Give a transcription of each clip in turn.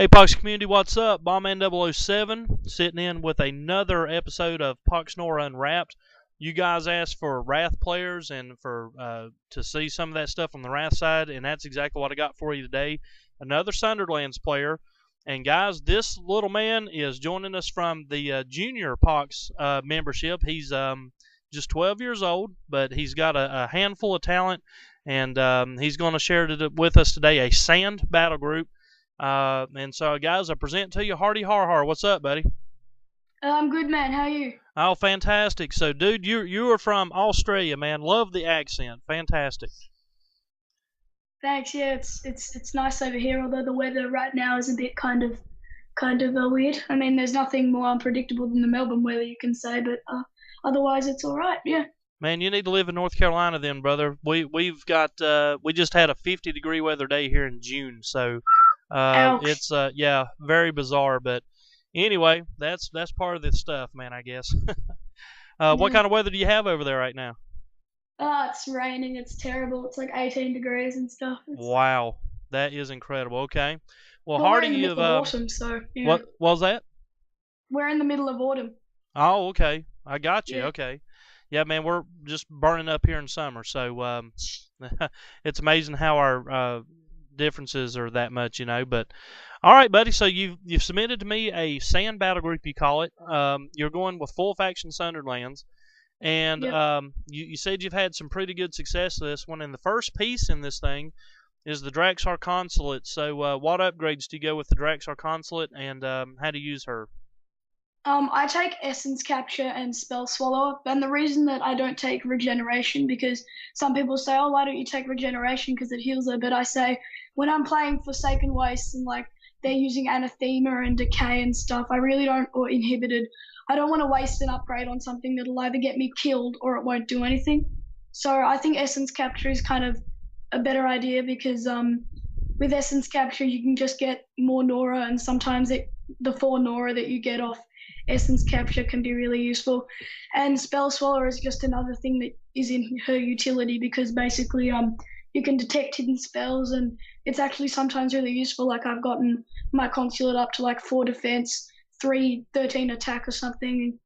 Hey Pox community, what's up? Bombman007 sitting in with another episode of PoxNora Unwrapped. You guys asked for Wrath players and for to see some of that stuff on the Wrath side, and that's exactly what I got for you today. Another Sunderlands player. And guys, this little man is joining us from the junior Pox membership. He's just 12 years old, but he's got a handful of talent, and he's going to share with us today a sand battle group. And so, guys, I present to you Hardyharha. What's up, buddy? I'm good, man. How are you? Oh, fantastic. So, dude, you are from Australia, man. Love the accent. Fantastic. Thanks. Yeah, it's nice over here. Although the weather right now is a bit kind of weird. I mean, there's nothing more unpredictable than the Melbourne weather, you can say, but otherwise it's all right. Yeah. Man, you need to live in North Carolina then, brother. We've got we just had a 50-degree weather day here in June, so Ouch. it's yeah, very bizarre, but anyway, that's part of this stuff, man, I guess. What Yeah. kind of weather do you have over there right now? It's raining. It's terrible. It's like 18 degrees and stuff. Wow, that is incredible. Okay, well, But we're Hardy, in the you've middle of autumn, so what was that? we're in the middle of autumn. Oh, okay, I got you. Yeah. Okay, yeah, man, we're just burning up here in summer, so it's amazing how our differences are that much, you know. But all right, buddy. So you've submitted to me a sand battle group, you call it. You're going with full faction Sunderlands. And Yep. you said you've had some pretty good success with this one. And the first piece in this thing is the Draxar Consulate. So what upgrades do you go with the Draxar Consulate, and how do you use her? I take Essence Capture and Spell Swallower, and the reason that I don't take Regeneration, because some people say, oh, why don't you take Regeneration because it heals her, but I say, when I'm playing Forsaken Waste and like they're using Anathema and Decay and stuff, I really don't, or Inhibited, I don't want to waste an upgrade on something that'll either get me killed or it won't do anything. So I think Essence Capture is kind of a better idea because with Essence Capture you can just get more Nora, and sometimes the 4 Nora that you get off Essence Capture can be really useful. And Spell Swallower is just another thing that is in her utility because basically you can detect hidden spells, and it's actually sometimes really useful. Like I've gotten my consulate up to like 4 defense, 13 attack or something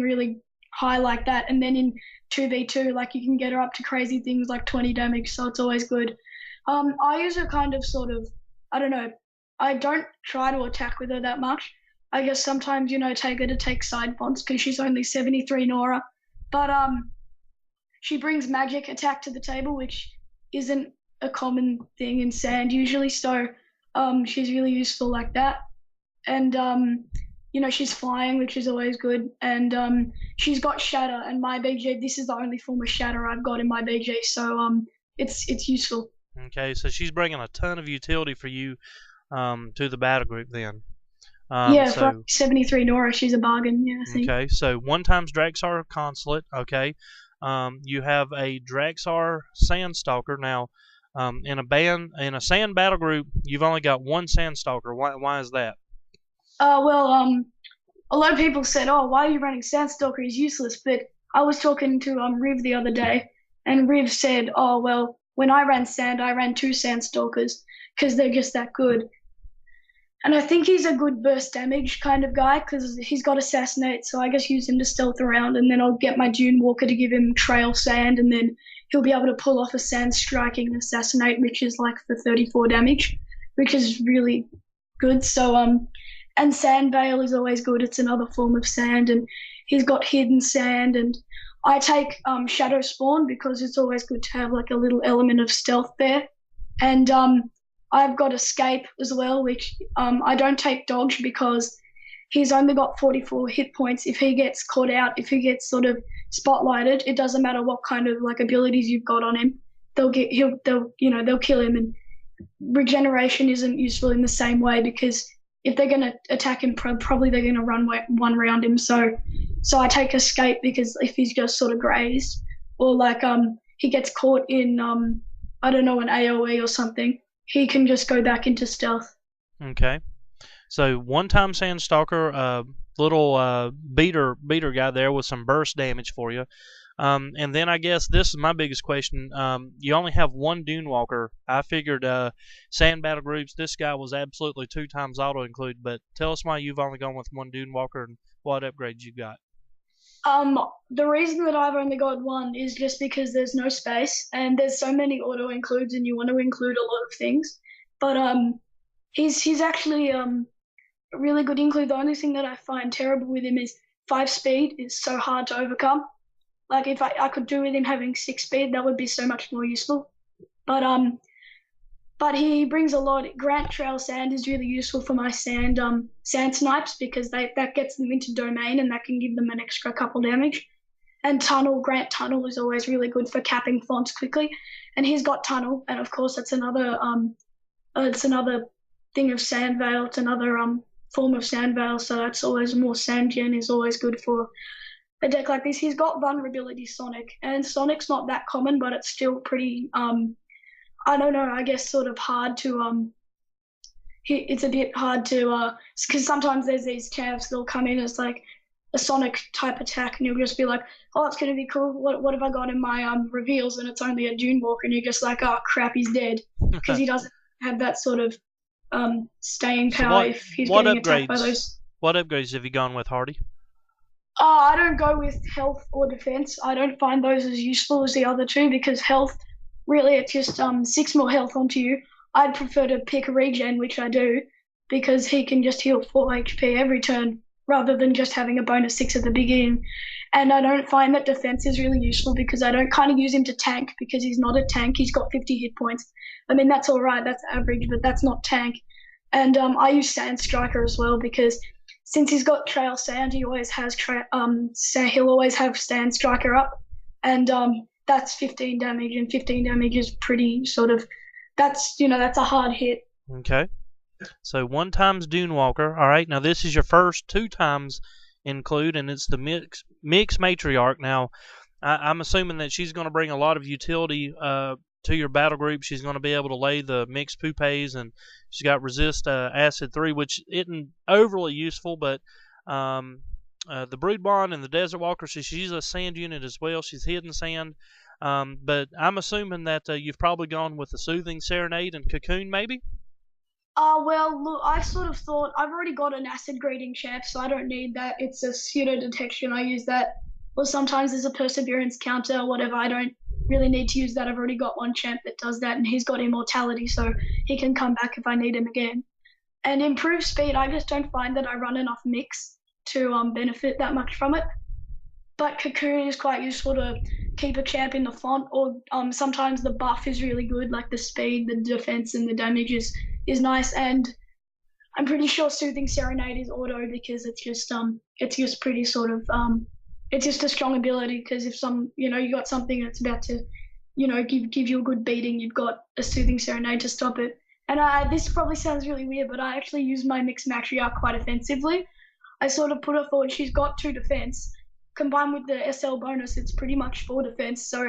really high like that. And then in 2v2, like you can get her up to crazy things like 20 damage, so it's always good. I use her kind of sort of, I don't know, I don't try to attack with her that much. I guess sometimes, take her to take side fonts because she's only 73 Nora. But she brings magic attack to the table, which isn't a common thing in sand usually. So she's really useful like that. And she's flying, which is always good. And she's got shatter, and my BG. This is the only form of shatter I've got in my BG, so it's useful. Okay, so she's bringing a ton of utility for you to the battle group then. Yeah, for So 73 Nora, she's a bargain. Yeah, I think. okay, so 1 times Draxar Consulate. Okay, you have a Draxar Sandstalker now. In a sand battle group, you've only got 1 Sandstalker. Why is that? Well, a lot of people said, "Oh, why are you running Sandstalker? He's useless." But I was talking to Riv the other day, and Riv said, "Oh, well, when I ran Sand, I ran 2 Sandstalkers because they're just that good." And I think he's a good burst damage kind of guy because he's got Assassinate, so I just use him to stealth around, and then I'll get my Dune Walker to give him Trail Sand, and then he'll be able to pull off a Sand Striking and Assassinate, which is like for 34 damage, which is really good. So and Sand Veil is always good. It's another form of sand, and he's got Hidden Sand, and I take Shadow Spawn because it's always good to have like a little element of stealth there, and I've got Escape as well, which I don't take Dodge because he's only got 44 hit points. If he gets caught out, if he gets sort of spotlighted, it doesn't matter what kind of like abilities you've got on him. They'll kill him. And Regeneration isn't useful in the same way because if they're going to attack him, probably they're going to run one round him. So I take Escape because if he's just sort of grazed or like he gets caught in I don't know, an AOE or something, he can just go back into stealth. Okay, so 1 time Sandstalker, little beater guy there with some burst damage for you. And then I guess this is my biggest question. You only have one Dune Walker. I figured sand battle groups, this guy was absolutely 2 times auto include, but tell us why you've only gone with one Dune Walker and what upgrades you got. The reason that I've only got one is just because there's no space and there's so many auto includes and you want to include a lot of things. But he's actually a really good include. The only thing that I find terrible with him is 5 speed is so hard to overcome. Like if I could do with him having 6 speed, that would be so much more useful. But but he brings a lot. Grant Trail Sand is really useful for my sand snipes because that gets them into domain and that can give them an extra couple damage. And Grant Tunnel is always really good for capping fonts quickly. And he's got Tunnel, and of course that's another it's another thing of Sand Veil. It's another form of Sand Veil, so that's always more Sand Gen is always good for a deck like this. He's got Vulnerability Sonic, and Sonic's not that common, but it's still pretty I don't know, I guess sort of hard to it's a bit hard to because sometimes there's these champs that'll come in as like a Sonic type attack and you'll just be like, oh, it's gonna be cool. What have I got in my reveals? And it's only a Dune Walker and you're just like, oh crap, he's dead because he doesn't have that sort of staying So power if he's getting attacked by those. What upgrades have you gone with, Hardy? I don't go with health or defense. I don't find those as useful as the other two because health, really, it's just 6 more health onto you. I'd prefer to pick regen, which I do, because he can just heal 4 HP every turn rather than just having a bonus 6 at the beginning. And I don't find that defense is really useful because I don't kind of use him to tank because he's not a tank. He's got 50 hit points. I mean, that's all right. That's average, but that's not tank. And I use Sand Striker as well because since he's got Trail Sand, he always has he'll always have Sand Striker up, and that's 15 damage, and 15 damage is pretty sort of that's a hard hit. Okay. So 1 times Dune Walker. All right. Now this is your first 2 times include, and it's the mix matriarch. Now I'm assuming that she's going to bring a lot of utility to your battle group. She's going to be able to lay the mixed poupays, and she's got resist acid 3, which isn't overly useful, but the Brood Bond and the Desert Walker, so she's a sand unit as well. She's hidden sand. But I'm assuming that you've probably gone with the Soothing Serenade and Cocoon, maybe? Well, look, I sort of thought I've already got an acid grading champ, so I don't need that. It's a pseudo detection. I use that. Or sometimes there's a perseverance counter or whatever. I don't really need to use that. I've already got one champ that does that, and he's got immortality, so he can come back if I need him again. And improved speed, I just don't find that I run enough mix to benefit that much from it. But Cocoon is quite useful to keep a champ in the font, or sometimes the buff is really good, like the speed, the defense, and the damage is nice. And I'm pretty sure Soothing Serenade is auto because it's just pretty sort of it's just a strong ability because if you got something that's about to give you a good beating, you've got a Soothing Serenade to stop it. And this probably sounds really weird, but I actually use my mixed matriarch quite offensively. I sort of put her forward. She's got 2 defense. Combined with the SL bonus, it's pretty much 4 defense. So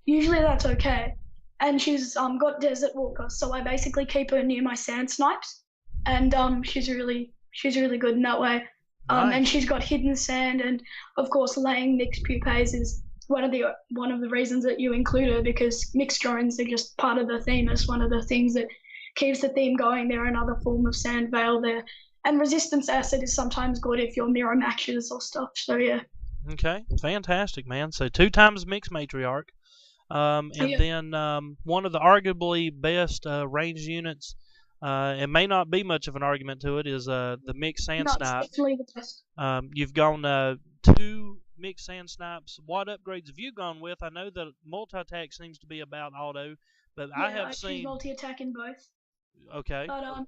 usually that's okay. And she's got Desert Walker, so I basically keep her near my sand snipes, and she's really good in that way. Nice. And she's got hidden sand, and of course laying mixed pupays is one of the reasons that you include her because mixed drones are just part of the theme. It's one of the things that keeps the theme going. They're another form of sand veil there. And resistance acid is sometimes good if you're mirror matches or stuff. So yeah. Okay, fantastic, man. So 2 times mixed matriarch, and Yeah. then one of the arguably best ranged units. It may not be much of an argument to it. Is the mixed sand No, it's snipe. definitely the best. You've gone 2 mixed sand snipes. What upgrades have you gone with? I know that multi attack seems to be about auto, but Yeah, I have choose seen. multi attack in both. Okay. But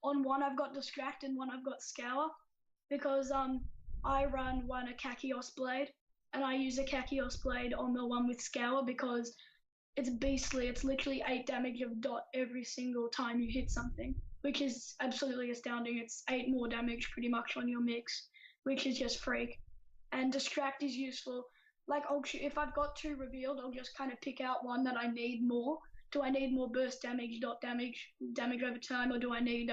on one I've got distract and one I've got scour because I run one a Kakios blade and I use a Kakios blade on the one with scour because it's beastly. It's literally 8 damage of dot every single time you hit something, which is absolutely astounding. It's 8 more damage pretty much on your mix, which is just freak. And distract is useful. Like if I've got 2 revealed, I'll just kind of pick out one that I need more. Do I need more burst damage, dot damage over time, or do I need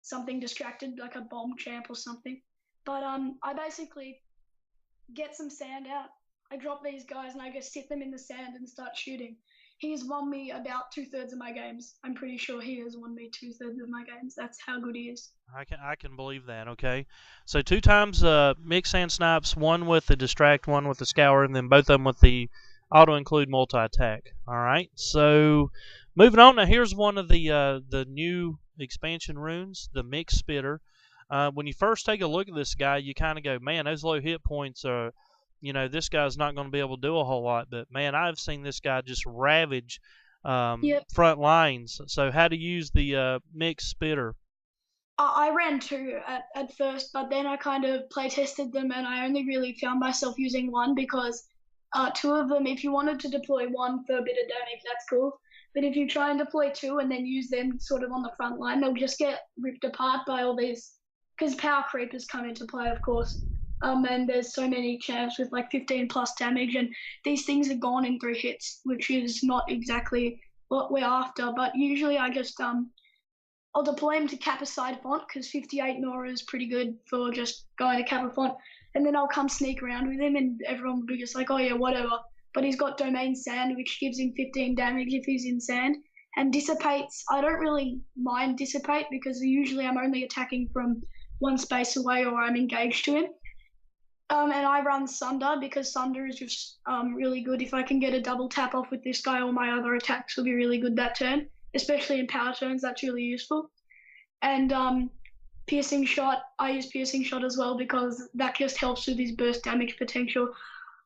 something distracted like a bomb champ or something? But I basically get some sand out. I drop these guys and I just sit them in the sand and start shooting. He's won me about 2/3 of my games. I'm pretty sure he has won me 2/3 of my games. That's how good he is. I can believe that. Okay, so 2 times mixed sand snipes, one with the distract, one with the scour, and then both of them with the auto include multi attack. All right. So moving on. Now here's one of the new expansion runes, the mix spitter. When you first take a look at this guy, you kind of go, man, those low hit points are, this guy's not going to be able to do a whole lot. But man, I've seen this guy just ravage Yep. front lines. So how to use the mix spitter? I ran two at first, but then I kind of play tested them and I only really found myself using one because two of them, if you wanted to deploy one for a bit of damage, that's cool. But if you try and deploy two and then use them sort of on the front line, they'll just get ripped apart by all these. Because power creepers come into play, of course. And there's so many champs with like 15 plus damage, and these things are gone in 3 hits, which is not exactly what we're after. But usually I just I'll deploy him to Kappa side font because 58 Nora is pretty good for just going to Kappa font. And then I'll come sneak around with him, and everyone will be just like, oh yeah, whatever. But he's got Domain Sand, which gives him 15 damage if he's in sand. And Dissipates, I don't really mind Dissipate because usually I'm only attacking from one space away or I'm engaged to him. And I run Sunder because Sunder is just really good. If I can get a double tap off with this guy, all my other attacks will be really good that turn, especially in power turns. That's really useful. And Piercing Shot, I use Piercing Shot as well because that just helps with his burst damage potential.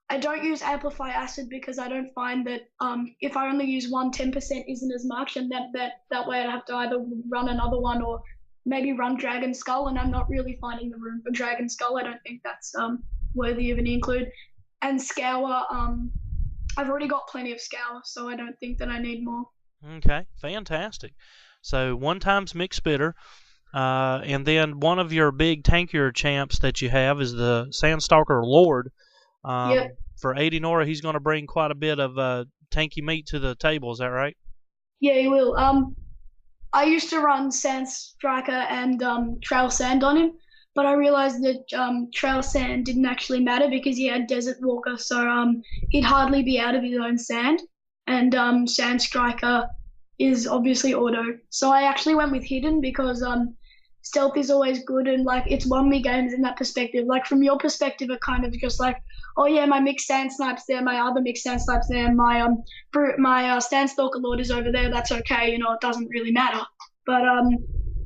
I don't use Amplify Acid because I don't find that if I only use one, 10% isn't as much, and that way I'd have to either run another one or maybe run Dragon Skull, and I'm not really finding the room for Dragon Skull. I don't think that's worthy of an include. And Scour, I've already got plenty of Scour, so I don't think that I need more. Okay, fantastic. So 1 times mix spitter, and then one of your big tankier champs that you have is the Sandstalker Lord. Yep. For 80 Nora, he's going to bring quite a bit of tanky meat to the table. Is that right? Yeah, he will. I used to run Sand Striker and Trail Sand on him, but I realized that Trail Sand didn't actually matter because he had Desert Walker, so he'd hardly be out of his own sand. And Sand Striker is obviously auto. So I actually went with Hidden because stealth is always good and like it's won me games in that perspective. Like from your perspective, it kind of just like, oh yeah, my mixed sand snipes there, my other mixed sand snipes there, my Sandstalker Lord is over there. That's okay, it doesn't really matter. But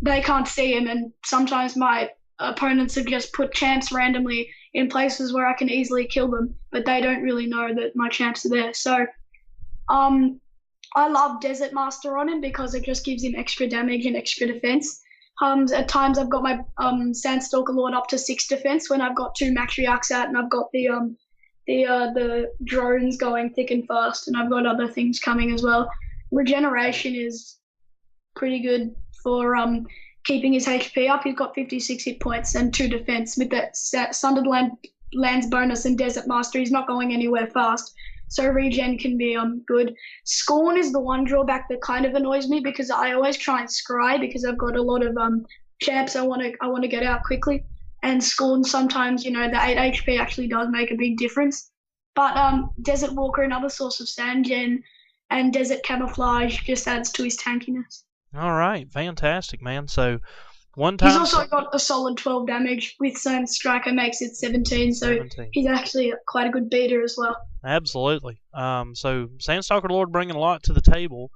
they can't see him, and sometimes my opponents have just put champs randomly in places where I can easily kill them, but they don't really know that my champs are there. So um, I love Desert Master on him because it just gives him extra damage and extra defense. At times I've got my Sandstalker Lord up to 6 defense when I've got 2 matriarchs out and I've got the drones going thick and fast, and I've got other things coming as well. Regeneration is pretty good for keeping his HP up. He's got 56 hit points and 2 defense with that Sunderland lands bonus and Desert Master. He's not going anywhere fast, so regen can be good. Scorn is the one drawback that kind of annoys me because I always try and scry because I've got a lot of champs I want to get out quickly. And Scorn sometimes, the 8 HP actually does make a big difference. But Desert Walker, another source of sand gen, and Desert Camouflage just adds to his tankiness. All right, fantastic, man. So He's 1 time also got a solid 12 damage with Sand Striker makes it 17, so 17. he's actually quite a good beater as well. Absolutely. So Sandstalker Lord bringing a lot to the table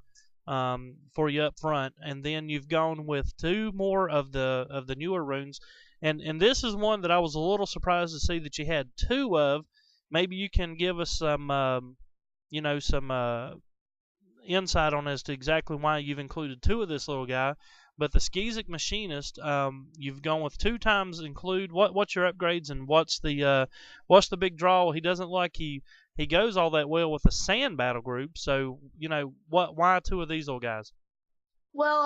for you up front, and then you've gone with 2 more of the newer runes, and this is one that I was a little surprised to see that you had 2 of. Maybe you can give us some some insight on as to exactly why you've included 2 of this little guy. But the Skeezic Machinist, you've gone with 2 times include. What's your upgrades and what's the big draw? He doesn't like he goes all that well with the sand battle group. So why 2 of these little guys? Well,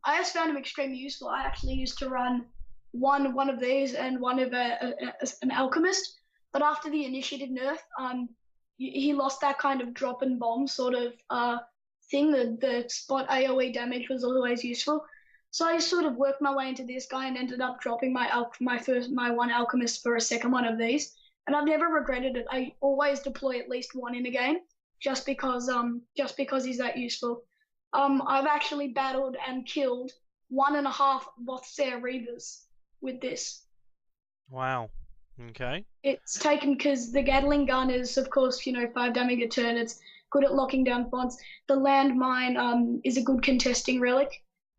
I just found him extremely useful. I actually used to run one of these and one of an alchemist, but after the initiative nerf, he lost that kind of drop and bomb sort of thing. The spot AOE damage was always useful. So I sort of worked my way into this guy and ended up dropping my one alchemist for a second one of these. and I've never regretted it. I always deploy at least one in a game, just because he's that useful. I've actually battled and killed 1.5 Bothsair Reavers with this. Wow. Okay. It's taken because the Gatling gun is, of course, 5 damage a turn. It's good at locking down fonts. The landmine is a good contesting relic,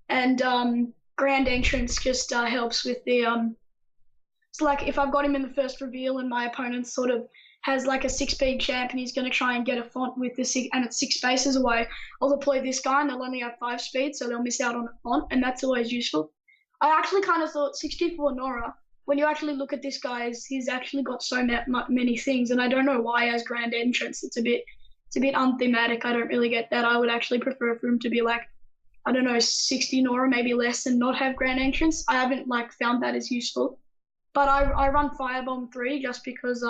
and Grand Entrance just helps with the So like if I've got him in the first reveal and my opponent sort of has like a 6 speed champ and he's going to try and get a font with the six, and it's 6 spaces away, I'll deploy this guy and they'll only have 5 speed, so they'll miss out on a font, and that's always useful. I actually kind of thought 64 Nora, when you actually look at this guy, he's actually got so many things, and I don't know why as Grand Entrance. It's a bit unthematic. I don't really get that. I would actually prefer for him to be like, I don't know, 60 Nora, maybe less, and not have Grand Entrance. I haven't like found that as useful. But I run Firebomb 3 just because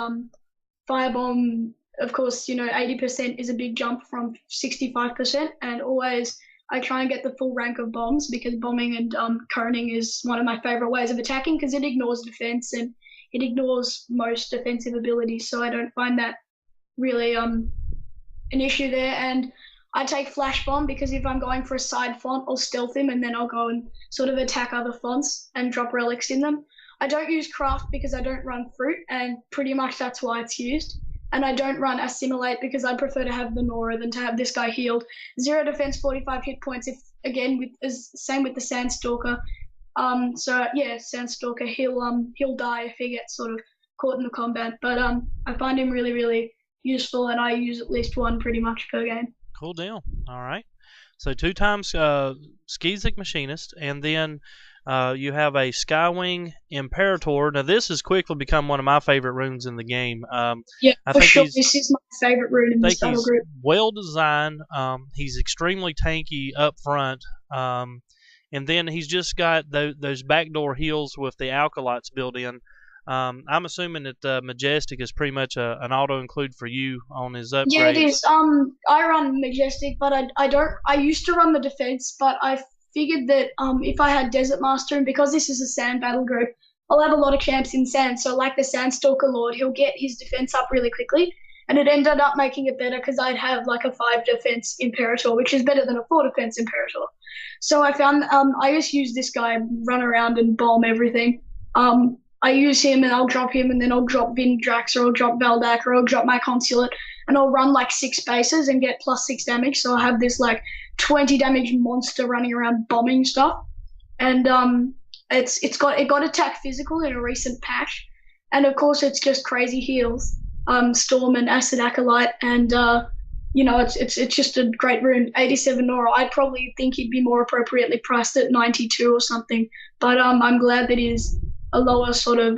Firebomb, of course, 80% is a big jump from 65%, and always I try and get the full rank of bombs because bombing and coning is one of my favorite ways of attacking because it ignores defense and it ignores most defensive abilities. So I don't find that really an issue there. And I take Flash Bomb because if I'm going for a side font, I'll stealth him and then I'll go and sort of attack other fonts and drop relics in them. I don't use Craft because I don't run Fruit, and pretty much that's why it's used. And I don't run Assimilate because I prefer to have the Nora than to have this guy healed. 0 defense, 45 hit points. If again, same with the Sandstalker. So yeah, Sandstalker, he'll die if he gets sort of caught in the combat. But I find him really, really useful, and I use at least one pretty much per game. Cool deal. All right. So 2 times Skizik Machinist, and then you have a Skywing Imperator. Now this has quickly become one of my favorite runes in the game. Yeah, I for think sure. This is my favorite rune in this battle he's group. well designed. He's extremely tanky up front. And then he's just got those backdoor heals with the Alkalites built in. I'm assuming that Majestic is pretty much an auto include for you on his upgrades. Yeah, it is. I run Majestic, but I don't. I used to run the defense, but I figured that if I had Desert Master, and because this is a sand battle group, I'll have a lot of champs in sand. So like the Sandstalker Lord, he'll get his defense up really quickly, and it ended up making it better because I'd have like a 5 defense Imperator, which is better than a 4 defense Imperator. So I found I just use this guy, run around and bomb everything. I use him and I'll drop him, and then I'll drop Vindrax, or I'll drop Valdak, or I'll drop my Consulate, and I'll run like 6 spaces and get +6 damage. So I have this like 20 damage monster running around bombing stuff. And it got attack physical in a recent patch, and of course it's just crazy heals, Storm and Acid Acolyte, and it's just a great rune. 87 Nora. I'd probably think he'd be more appropriately priced at 92 or something, but I'm glad that he's a lower sort of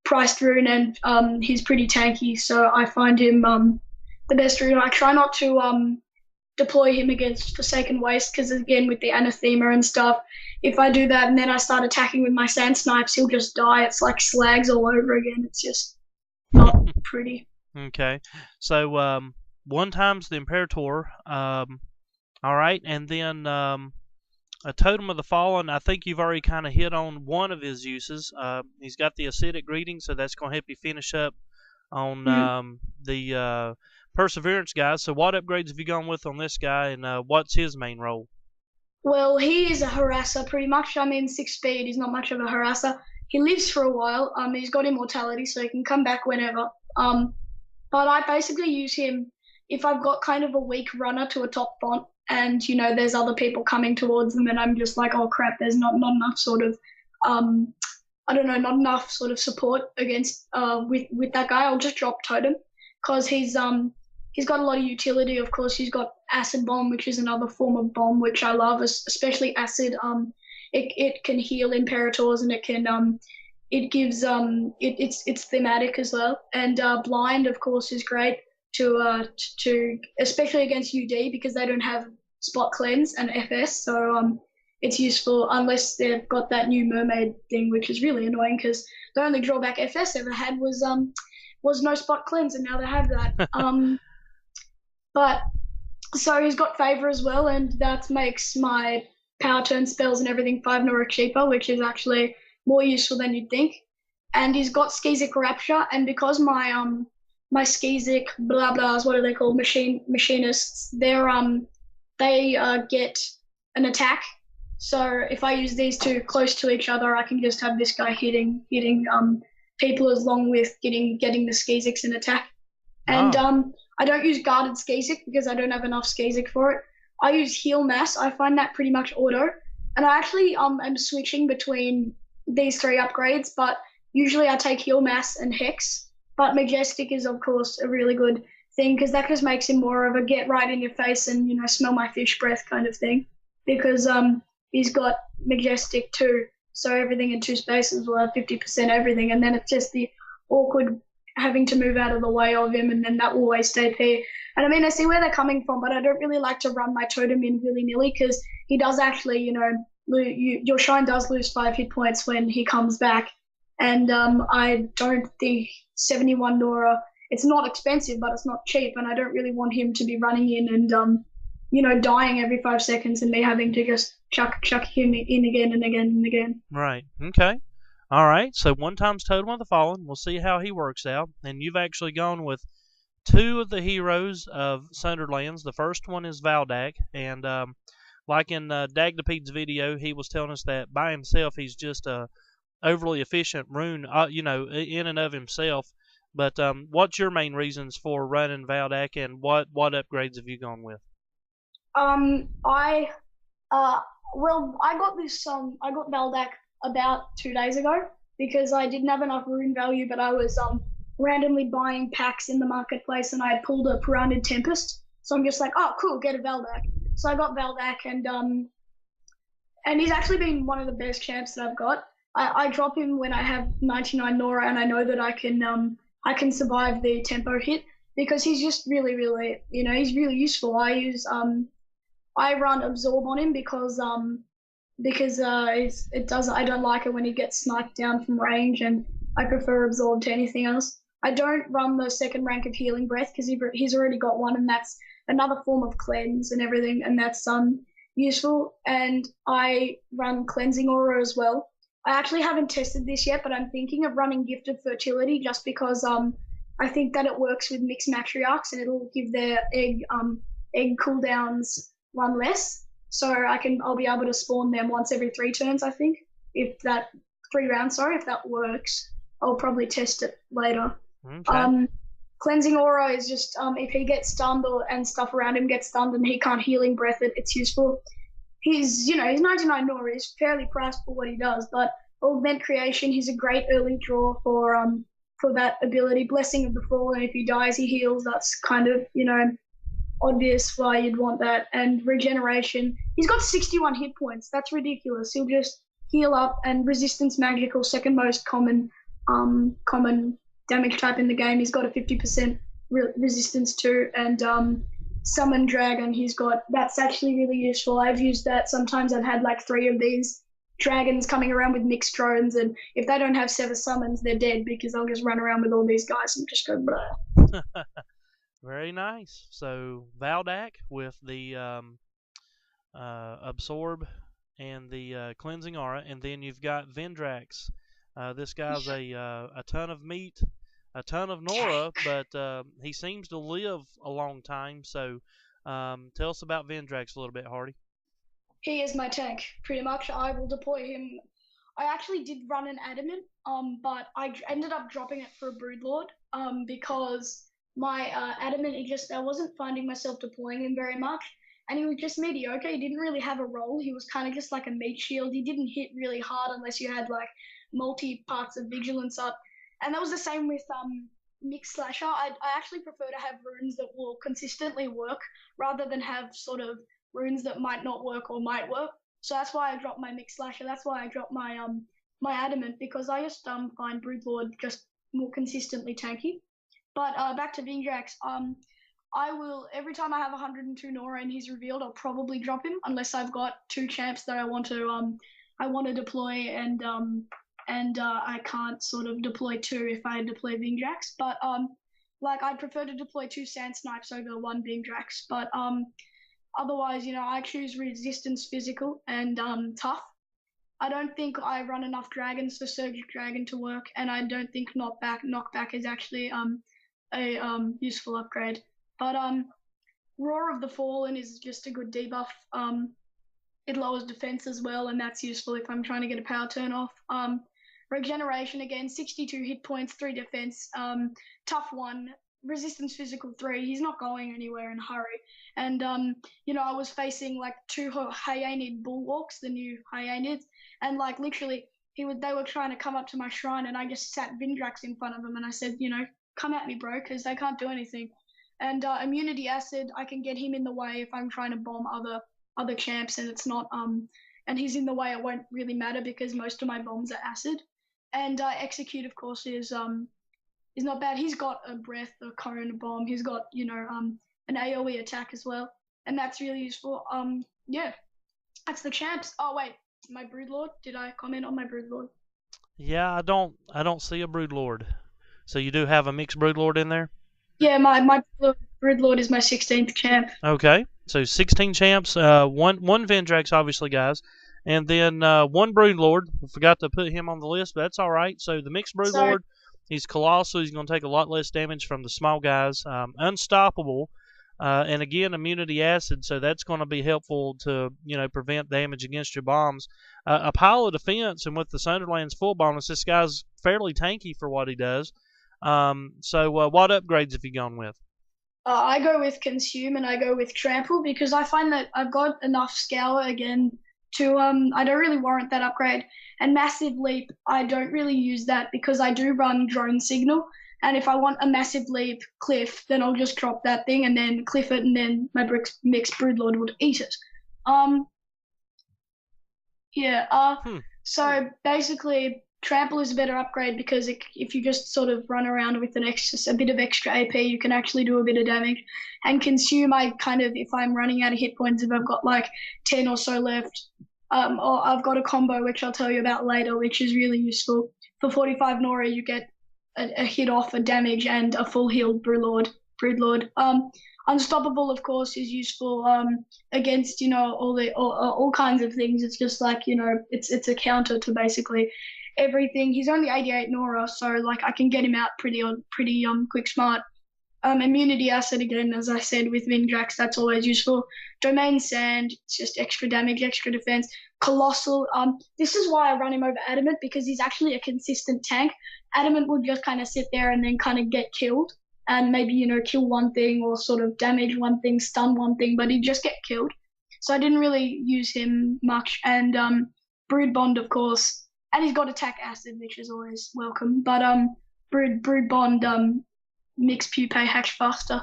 priced rune, and he's pretty tanky, so I find him the best rune. I try not to deploy him against Forsaken Waste because, again, with the Anathema and stuff, if I do that and then I start attacking with my Sand Snipes, he'll just die. It's like slags all over again. It's just not pretty. Okay. So 1 times the Imperator. All right, and then a Totem of the Fallen. I think you've already kind of hit on one of his uses. He's got the Acidic Greeting, so that's going to help you finish up on the Perseverance guy. So what upgrades have you gone with on this guy, and what's his main role? Well, he is a harasser pretty much. I mean, 6 speed, he's not much of a harasser. He lives for a while. He's got immortality, so he can come back whenever. But I basically use him if I've got kind of a weak runner to a top font, and there's other people coming towards them, and I'm just like, oh crap, there's not enough sort of I don't know, not enough sort of support against with that guy. I'll just drop Totem because he's got a lot of utility. Of course, he's got Acid Bomb, which is another form of bomb, which I love, especially Acid. It can heal Imperators, and it can it gives it's thematic as well. And Blind, of course, is great to especially against UD because they don't have Spot Cleanse and FS, so it's useful unless they've got that new Mermaid thing, which is really annoying because the only drawback FS ever had was no Spot Cleanse, and now they have that. But so he's got Favor as well, and that makes my power turn spells and everything 5 Nora cheaper, which is actually more useful than you'd think. and he's got Skizik Rapture, and because my Skizik blah blahs, what are they called? Machinists. They get an attack. So if I use these two close to each other, I can just have this guy hitting people as long with getting the Skiziks an attack. And I don't use guarded Skizik because I don't have enough Skizik for it. I use heal mass. I find that pretty much auto. And I actually am switching between these three upgrades, but usually I take heal mass and hex. But majestic is of course a really good thing because that just makes him more of a get right in your face and smell my fish breath kind of thing. Because he's got majestic too, so everything in two spaces will have 50% everything, and then it's just the awkward having to move out of the way of him, and then that will waste AP. And I mean, I see where they're coming from, but I don't really like to run my totem in willy-nilly because he does actually, your Shine does lose 5 hit points when he comes back. And I don't think 71 Nora, it's not expensive, but it's not cheap, and I don't really want him to be running in and, dying every 5 seconds and me having to just chuck him in again and again and again. Right. Okay. All right. So 1 times Totem of the Fallen. We'll see how he works out. And you've actually gone with 2 of the heroes of Sundered Lands. The first one is Valdak, and like in Dagdapede's video, he was telling us that by himself he's just a overly efficient rune, in and of himself. But what's your main reasons for running Valdak, and what upgrades have you gone with? I I got Valdak about 2 days ago because I didn't have enough rune value, but I was randomly buying packs in the marketplace and I had pulled a Piranid Tempest. So I'm just like, oh cool, get a Valdak. So I got Valdak and he's actually been one of the best champs that I've got. I drop him when I have 99 Nora and I know that I can survive the tempo hit because he's just really, really, he's really useful. I run absorb on him because I don't like it when he gets sniped down from range, and I prefer absorb to anything else. I don't run the second rank of healing breath because he's already got one, and that's another form of cleanse and everything, and that's useful. And I run cleansing aura as well. I actually haven't tested this yet, but I'm thinking of running gifted fertility just because I think that it works with mixed matriarchs and it'll give their egg cooldowns 1 less, so I'll be able to spawn them once every 3 turns. I think if that 3 rounds, if that works, I'll probably test it later. Okay. Cleansing aura is just if he gets stunned and stuff around him gets stunned and he can't healing breath it, it's useful. He's 99 Nora, he's fairly priced for what he does, but augment creation, he's a great early draw for that ability. Blessing of the Fallen, if he dies he heals. That's kind of obvious why you'd want that. And regeneration, he's got 61 hit points. That's ridiculous. He'll just heal up. And resistance magical, second most common damage type in the game. He's got a 50% resistance to. And summon dragon, that's actually really useful. I've used that. Sometimes I've had like 3 of these dragons coming around with mixed drones, and if they don't have 7 summons they're dead because I'll just run around with all these guys and just go blah. Very nice. So Valdak with the absorb and the cleansing aura, and then you've got Vendrax. This guy's a ton of meat, a ton of Nora, but he seems to live a long time. So tell us about Vendrax a little bit, Hardy. He is my tank, pretty much. I will deploy him. I actually did run an adamant, but I ended up dropping it for a broodlord, because my adamant, I wasn't finding myself deploying him very much, and he was just mediocre. He didn't really have a role. He was kind of just like a meat shield. He didn't hit really hard unless you had like multi parts of vigilance up, and that was the same with mixed slasher. I actually prefer to have runes that will consistently work rather than have sort of runes that might not work or might work. So that's why I dropped my mixed slasher. That's why I dropped my my adamant, because I just find broodlord just more consistently tanky. But back to Vendrax. I will, every time I have 102 Nora and he's revealed, I'll probably drop him unless I've got 2 champs that I want to deploy, and I can't sort of deploy 2 if I deploy Vendrax. But I'd prefer to deploy 2 Sand Snipes over 1 Vendrax. But otherwise, I choose resistance physical and tough. I don't think I run enough dragons for Surgic Dragon to work, and I don't think knockback is actually a useful upgrade. But Roar of the Fallen is just a good debuff. It lowers defense as well, and that's useful if I'm trying to get a power turn off. Regeneration again, 62 hit points, 3 defense, tough 1, resistance physical 3. He's not going anywhere in a hurry. And I was facing like 2 Hyanid Bulwarks, the new Hyanids, and like literally they were trying to come up to my shrine, and I just sat Vindrax in front of them, and I said, come at me, bro, because they can't do anything. And Immunity Acid, I can get him in the way if I'm trying to bomb other champs, and it's not and he's in the way. It won't really matter because most of my bombs are acid. And Execute, of course, is not bad. He's got a breath, a cone, a bomb. He's got an AOE attack as well, and that's really useful. Yeah, that's the champs. Oh wait, my Broodlord. Did I comment on my Broodlord? Yeah, I don't see a Broodlord. So you do have a mixed Broodlord in there? Yeah, my Broodlord is my 16th champ. Okay, so 16 champs, one Vendrax, obviously, guys, and then one Broodlord. I forgot to put him on the list, but that's all right. So the mixed Broodlord, he's colossal. He's going to take a lot less damage from the small guys. Unstoppable, and again, immunity acid. So that's going to be helpful to prevent damage against your bombs. A pile of defense, and with the Sunderland's full bonus, this guy's fairly tanky for what he does. So what upgrades have you gone with? I go with Consume and I go with Trample because I find that I've got enough Scour again to I don't really warrant that upgrade. And Massive Leap, I don't really use that because I do run Drone Signal. And if I want a Massive Leap Cliff, then I'll just drop that thing and then cliff it, and then my mixed Broodlord would eat it. Yeah. So basically, Trample is a better upgrade because if you just sort of run around with a bit of extra AP, you can actually do a bit of damage. And Consume, if I'm running out of hit points, if I've got like 10 or so left, or I've got a combo which I'll tell you about later, which is really useful. For 45 Nora, you get a hit off, a damage, and a full healed Broodlord. Unstoppable, of course, is useful against all kinds of things. It's just like it's a counter to basically everything. He's only 88 Nora, so like I can get him out pretty quick smart. Immunity Acid again, as I said with Vindrax, that's always useful. Domain Sand, it's just extra damage, extra defense. Colossal, this is why I run him over Adamant because he's actually a consistent tank. Adamant would just kind of sit there and then kind of get killed and maybe kill one thing or sort of damage one thing, stun one thing, but he'd just get killed. So I didn't really use him much. And Brood Bond, of course, and he's got attack acid, which is always welcome. But Brood Bond mixed pupae hatch faster.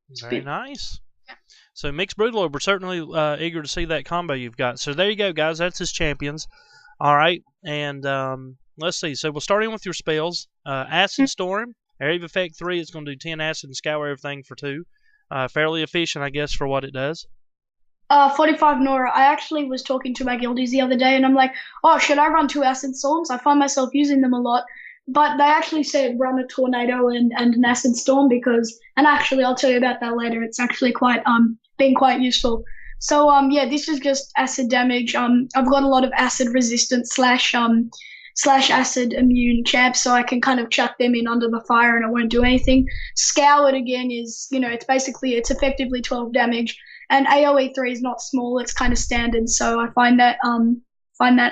It's very nice. Yeah. So mixed Broodlord, we're certainly eager to see that combo you've got. So there you go, guys. That's his champions. All right, and let's see. So we'll start in with your spells. Acid Storm, area of effect 3. It's going to do 10 acid and scour everything for 2. Fairly efficient, I guess, for what it does. 45 Nora. I actually was talking to my guildies the other day, and I'm like, oh, should I run 2 acid storms? I find myself using them a lot. But they actually said run a tornado and an acid storm and actually I'll tell you about that later. It's actually been quite useful. So yeah, this is just acid damage. I've got a lot of acid resistant slash acid immune champs, so I can kind of chuck them in under the fire and it won't do anything. Scoured again is it's effectively 12 damage, and AoE 3 is not small. It's kind of standard, so I find that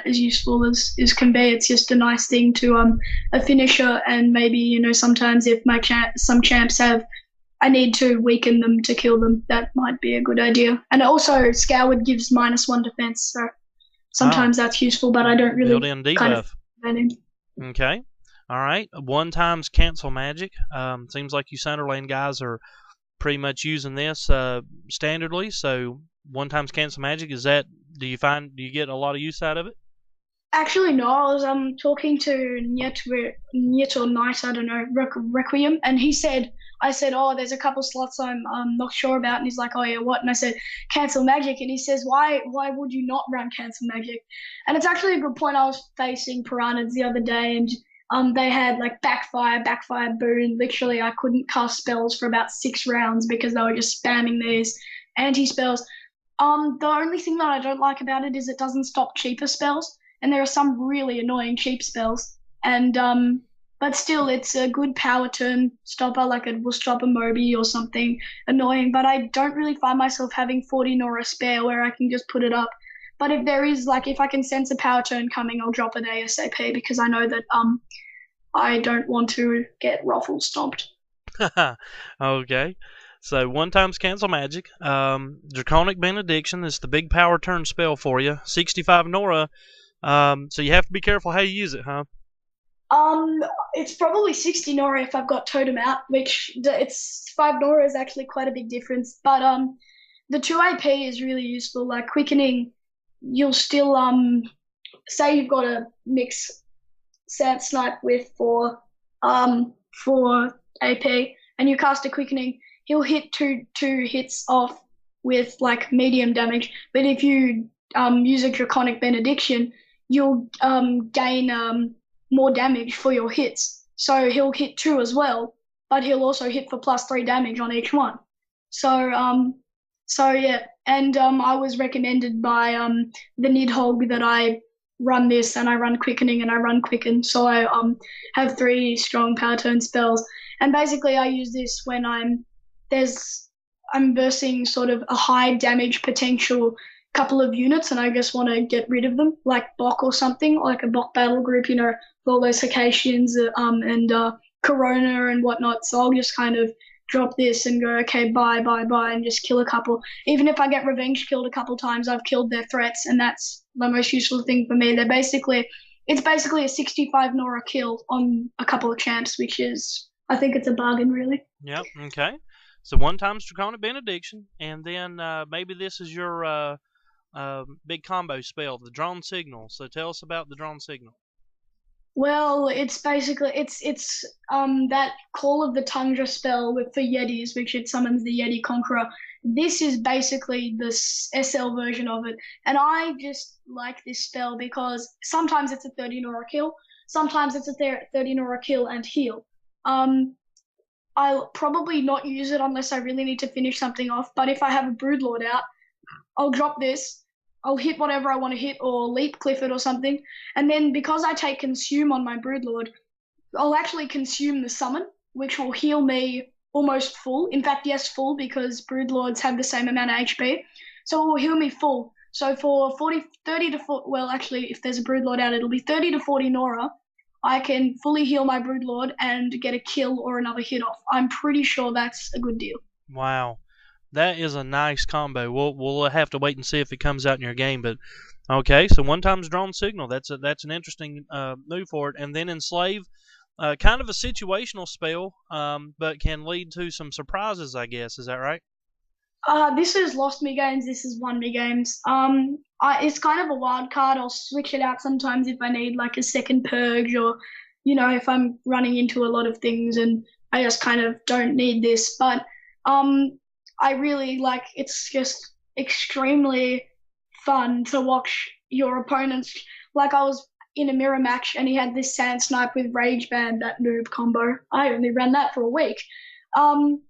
as useful as can be. It's just a nice thing to a finisher, and maybe sometimes if some champs I need to weaken them to kill them, that might be a good idea. And also Scoured gives -1 defense, so sometimes that's useful, but I don't really build in debuff. Okay, all right. 1 times cancel magic. Seems like you Sunderland guys are pretty much using this standardly. So 1 times cancel magic, is that? Do you get a lot of use out of it? Actually, no. I was talking to Niet or Knight, I don't know, Requiem, and I said, oh, there's a couple slots I'm not sure about, and he's like, oh yeah, what? And I said, cancel magic, and he says, why would you not run cancel magic? And it's actually a good point. I was facing Piranhas the other day, and they had like backfire, boon. Literally, I couldn't cast spells for about 6 rounds because they were just spamming these anti spells. The only thing that I don't like about it is it doesn't stop cheaper spells. and there are some really annoying cheap spells. And but still, it's a good power turn stopper, like it will stop a Moby or something annoying. But I don't really find myself having 40 nor a spare where I can just put it up. But if there is, like, if I can sense a power turn coming, I'll drop it ASAP because I know that I don't want to get ruffle stomped. Okay. So one times cancel magic. Draconic Benediction is the big power turn spell for you. 65 Nora. So you have to be careful how you use it, huh? Um, it's probably 60 Nora if I've got Totem out, which it's 5 Nora is actually quite a big difference. But the 2 AP is really useful. Like quickening, you'll still say you've got a mix Sand Snipe with for AP, and you cast a quickening, he'll hit two hits off with like medium damage. But if you use a Draconic Benediction, you'll gain more damage for your hits. So he'll hit 2 as well, but he'll also hit for +3 damage on each one. So yeah, and I was recommended by the Nidhogg that I run this, and I run quickening and I run quicken. So I have 3 strong power turn spells, and basically I use this when I'm versing sort of a high damage potential couple of units, and I just want to get rid of them, like Bok or something, like a Bok battle group, all those Circassians and Corona and whatnot. So I'll just kind of drop this and go, okay, bye, and just kill a couple. Even if I get revenge killed a couple times, I've killed their threats, and that's the most useful thing for me. It's basically a 65 Nora kill on a couple of champs, which is, I think it's a bargain, really. Yep. Okay. So one times Draconic Benediction, and then maybe this is your big combo spell, the Drawn Signal. So tell us about the Drawn Signal. Well, it's basically it's that Call of the Tundra spell for Yetis, which it summons the Yeti Conqueror. This is basically the SL version of it, and I just like this spell because sometimes it's a 30 Nora kill, sometimes it's a 30 Nora kill and heal. I'll probably not use it unless I really need to finish something off. But if I have a Broodlord out, I'll drop this. I'll hit whatever I want to hit or leap Clifford or something. And then because I take consume on my Broodlord, I'll actually consume the summon, which will heal me almost full. In fact, yes, full, because Broodlords have the same amount of HP. So it will heal me full. So for 30 to 40, well, actually, if there's a Broodlord out, it'll be 30 to 40 Nora. I can fully heal my Broodlord and get a kill or another hit off. I'm pretty sure that's a good deal. Wow. That is a nice combo. We'll have to wait and see if it comes out in your game, but okay. So one times Drawn Signal. That's an interesting move for it, and then Enslave, kind of a situational spell, but can lead to some surprises. I guess, is that right? This is lost me games. This is won me games. It's kind of a wild card. I'll switch it out sometimes if I need like a second purge, or if I'm running into a lot of things and I just kind of don't need this. But I really like. It's just extremely fun to watch your opponents. Like I was in a mirror match and he had this Sand Snipe with Rage Band, that noob combo. I only ran that for a week. Um,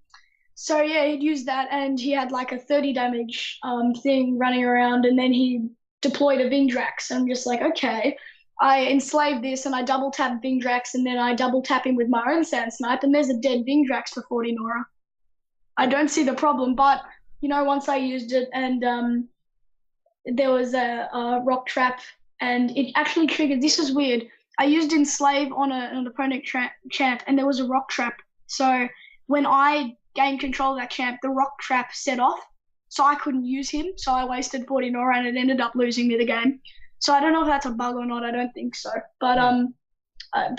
so yeah, he'd used that, and he had like a 30 damage thing running around, and then he deployed a Vingdrax. I'm just like, okay. I enslaved this, and I double tap Vingdrax, and then I double tap him with my own Sand Snipe, and there's a dead Vingdrax for 40 Nora. I don't see the problem, but once I used it, and there was a rock trap, and it actually triggered. This was weird. I used Enslave on an opponent champ, and there was a rock trap. So when I gained control of that champ, the rock trap set off, so I couldn't use him. So I wasted 40 Nora, and it ended up losing me the game. So I don't know if that's a bug or not. I don't think so. But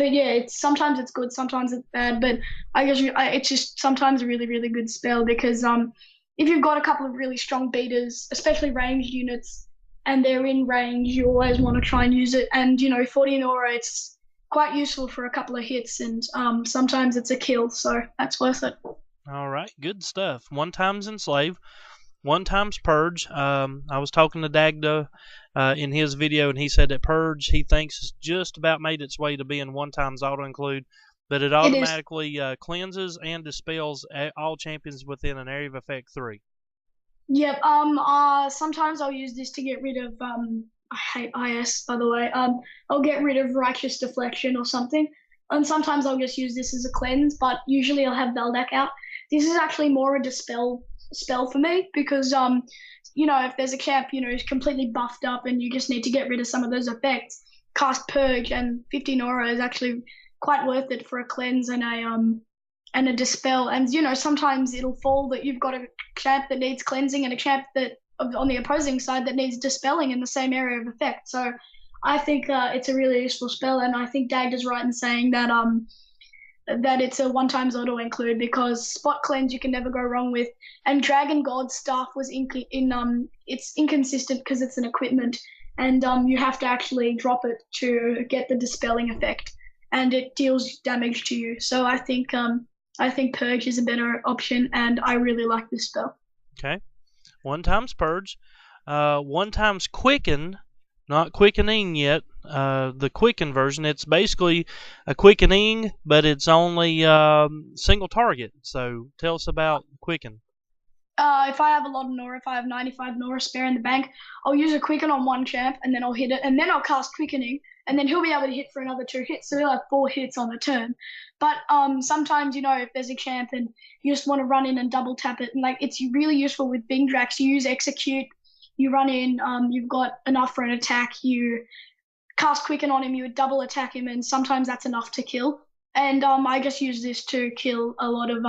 yeah, sometimes it's good, sometimes it's bad. But I guess it's just sometimes a really, really good spell because if you've got a couple of really strong beaters, especially ranged units, and they're in range, you always want to try and use it. And 40 Nora, it's quite useful for a couple of hits, and sometimes it's a kill, so that's worth it. All right, good stuff. One times Enslave, one times Purge. I was talking to Dagda in his video, and he said that Purge he thinks has just about made its way to being one times auto include, but it automatically cleanses and dispels all champions within an area of effect 3. Yep. Sometimes I'll use this to get rid of I hate IS, by the way. I'll get rid of Righteous Deflection or something. And sometimes I'll just use this as a cleanse, but usually I'll have Veldak out. This is actually more a dispel spell for me because if there's a champ, who's completely buffed up and you just need to get rid of some of those effects, cast Purge and 50 Nora is actually quite worth it for a cleanse and a dispel. And sometimes it'll fall that you've got a champ that needs cleansing and a champ that on the opposing side that needs dispelling in the same area of effect. So I think it's a really useful spell, and I think Dag is right in saying that it's a one times auto include because spot cleanse you can never go wrong with, and Dragon God Staff was it's inconsistent because it's an equipment, and you have to actually drop it to get the dispelling effect, and it deals damage to you. So I think Purge is a better option, and I really like this spell. Okay. 1 times Purge. 1 times Quicken, not Quickening yet. The Quicken version, it's basically a Quickening, but it's only single target. So tell us about Quicken. If I have a lot of Nora, if I have 95 Nora spare in the bank, I'll use a Quicken on one champ, and then I'll hit it, and then I'll cast Quickening, and then he'll be able to hit for another 2 hits, so he'll have 4 hits on the turn. But sometimes, if there's a champ and you just want to run in and double tap it, and it's really useful with Bing Drax. You use Execute, you run in, you've got enough for an attack, you cast Quicken on him, you would double attack him, and sometimes that's enough to kill. And I just use this to kill a lot of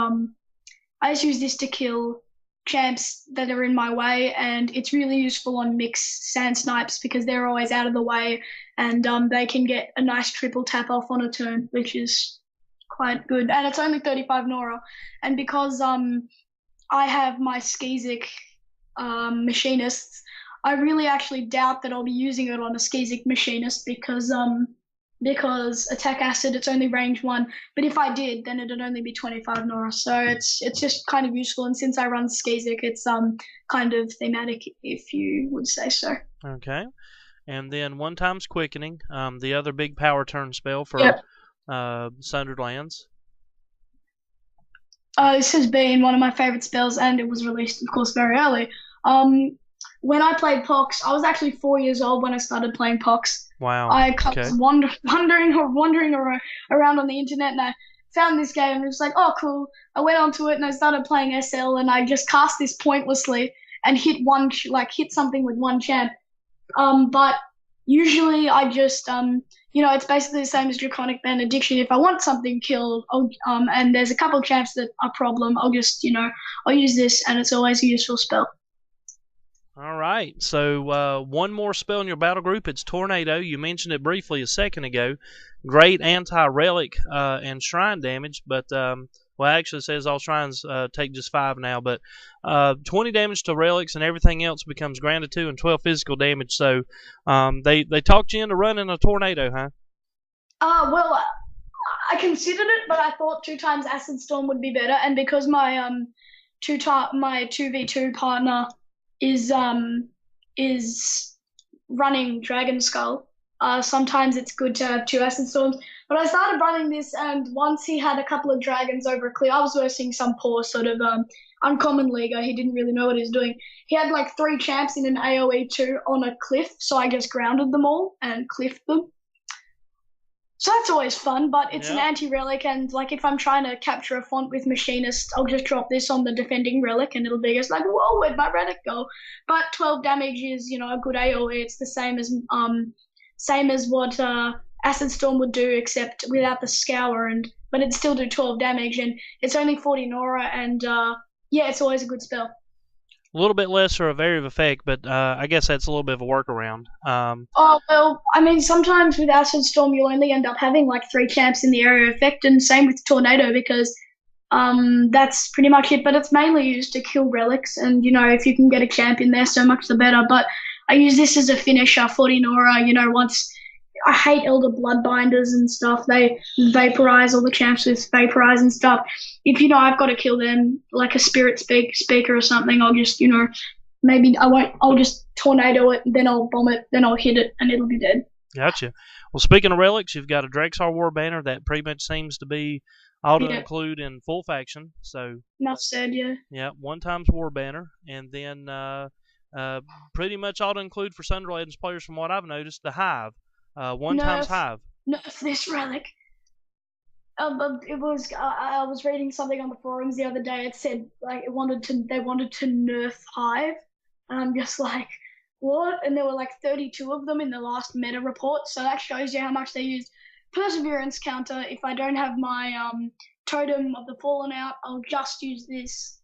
I just use this to kill champs that are in my way, and it's really useful on mixed sand snipes because they're always out of the way, and they can get a nice triple tap off on a turn, which is quite good. And it's only 35 Nora, and because I have my Skizik machinists, I really actually doubt that I'll be using it on a Skizik machinist because attack acid, it's only range 1, but if I did, then it'd only be 25 Nora, so it's just kind of useful, and since I run Skizik, it's kind of thematic, if you would say so. Okay. And then 1 times Quickening, the other big power turn spell for Sundered Lands. This has been one of my favorite spells, and it was released, of course, very early. When I played Pox, I was actually 4 years old when I started playing Pox. Wow. I was wandering around on the internet, and I found this game, and it was like, oh, cool. I went onto it, and I started playing SL, and I just cast this pointlessly and hit something with one champ. But usually I just, it's basically the same as Draconic Benediction. If I want something killed, and there's a couple of champs that are problem, I'll just, I'll use this, and it's always a useful spell. All right, so one more spell in your battle group. It's Tornado. You mentioned it briefly a second ago. Great anti-relic and shrine damage, but actually it says all shrines take just 5 now, but 20 damage to relics and everything else becomes grounded 2 and 12 physical damage. So they talked you into running a Tornado, huh? Well, I considered it, but I thought 2 times Acid Storm would be better, and because my 2v2 partner is running Dragon Skull, sometimes it's good to have 2 Acid Storms. But I started running this, and once he had a couple of dragons over a cliff, I was versing some poor sort of uncommon leaguer. He didn't really know what he was doing. He had 3 champs in an AoE 2 on a cliff, so I just grounded them all and cliffed them. So that's always fun, but it's an anti-relic, and if I'm trying to capture a font with Machinist, I'll just drop this on the defending relic, and it'll be just whoa, where'd my relic go? But 12 damage is, a good AoE. It's the same as what Acid Storm would do, except without the Scour, but it'd still do 12 damage, and it's only 40 Nora, and it's always a good spell. A little bit less for a varied effect, but I guess that's a little bit of a workaround. Sometimes with Acid Storm, you'll only end up having 3 champs in the area of effect, and same with Tornado, because that's pretty much it. But it's mainly used to kill relics, and if you can get a champ in there, so much the better. But I use this as a finisher, 40 Nora. Once I hate Elder Bloodbinders and stuff. They vaporize all the champs with vaporize and stuff. If I've got to kill them like a spirit speaker or something, I'll just maybe I won't. I'll just tornado it, then I'll bomb it, then I'll hit it, and it'll be dead. Gotcha. Well, speaking of relics, you've got a Drexar War Banner that pretty much seems to be auto-include in full faction. So enough said, yeah. Yeah, 1 times War Banner, and then pretty much all to include for Thunder Legends players from what I've noticed, the Hive. One times Nerf, Hive. nerf this relic. But it was I was reading something on the forums the other day. It said like they wanted to nerf Hive, and I'm just like, what? And there were like 32 of them in the last meta report. So that shows you how much they used perseverance counter. If I don't have my totem of the fallen out, I'll just use this.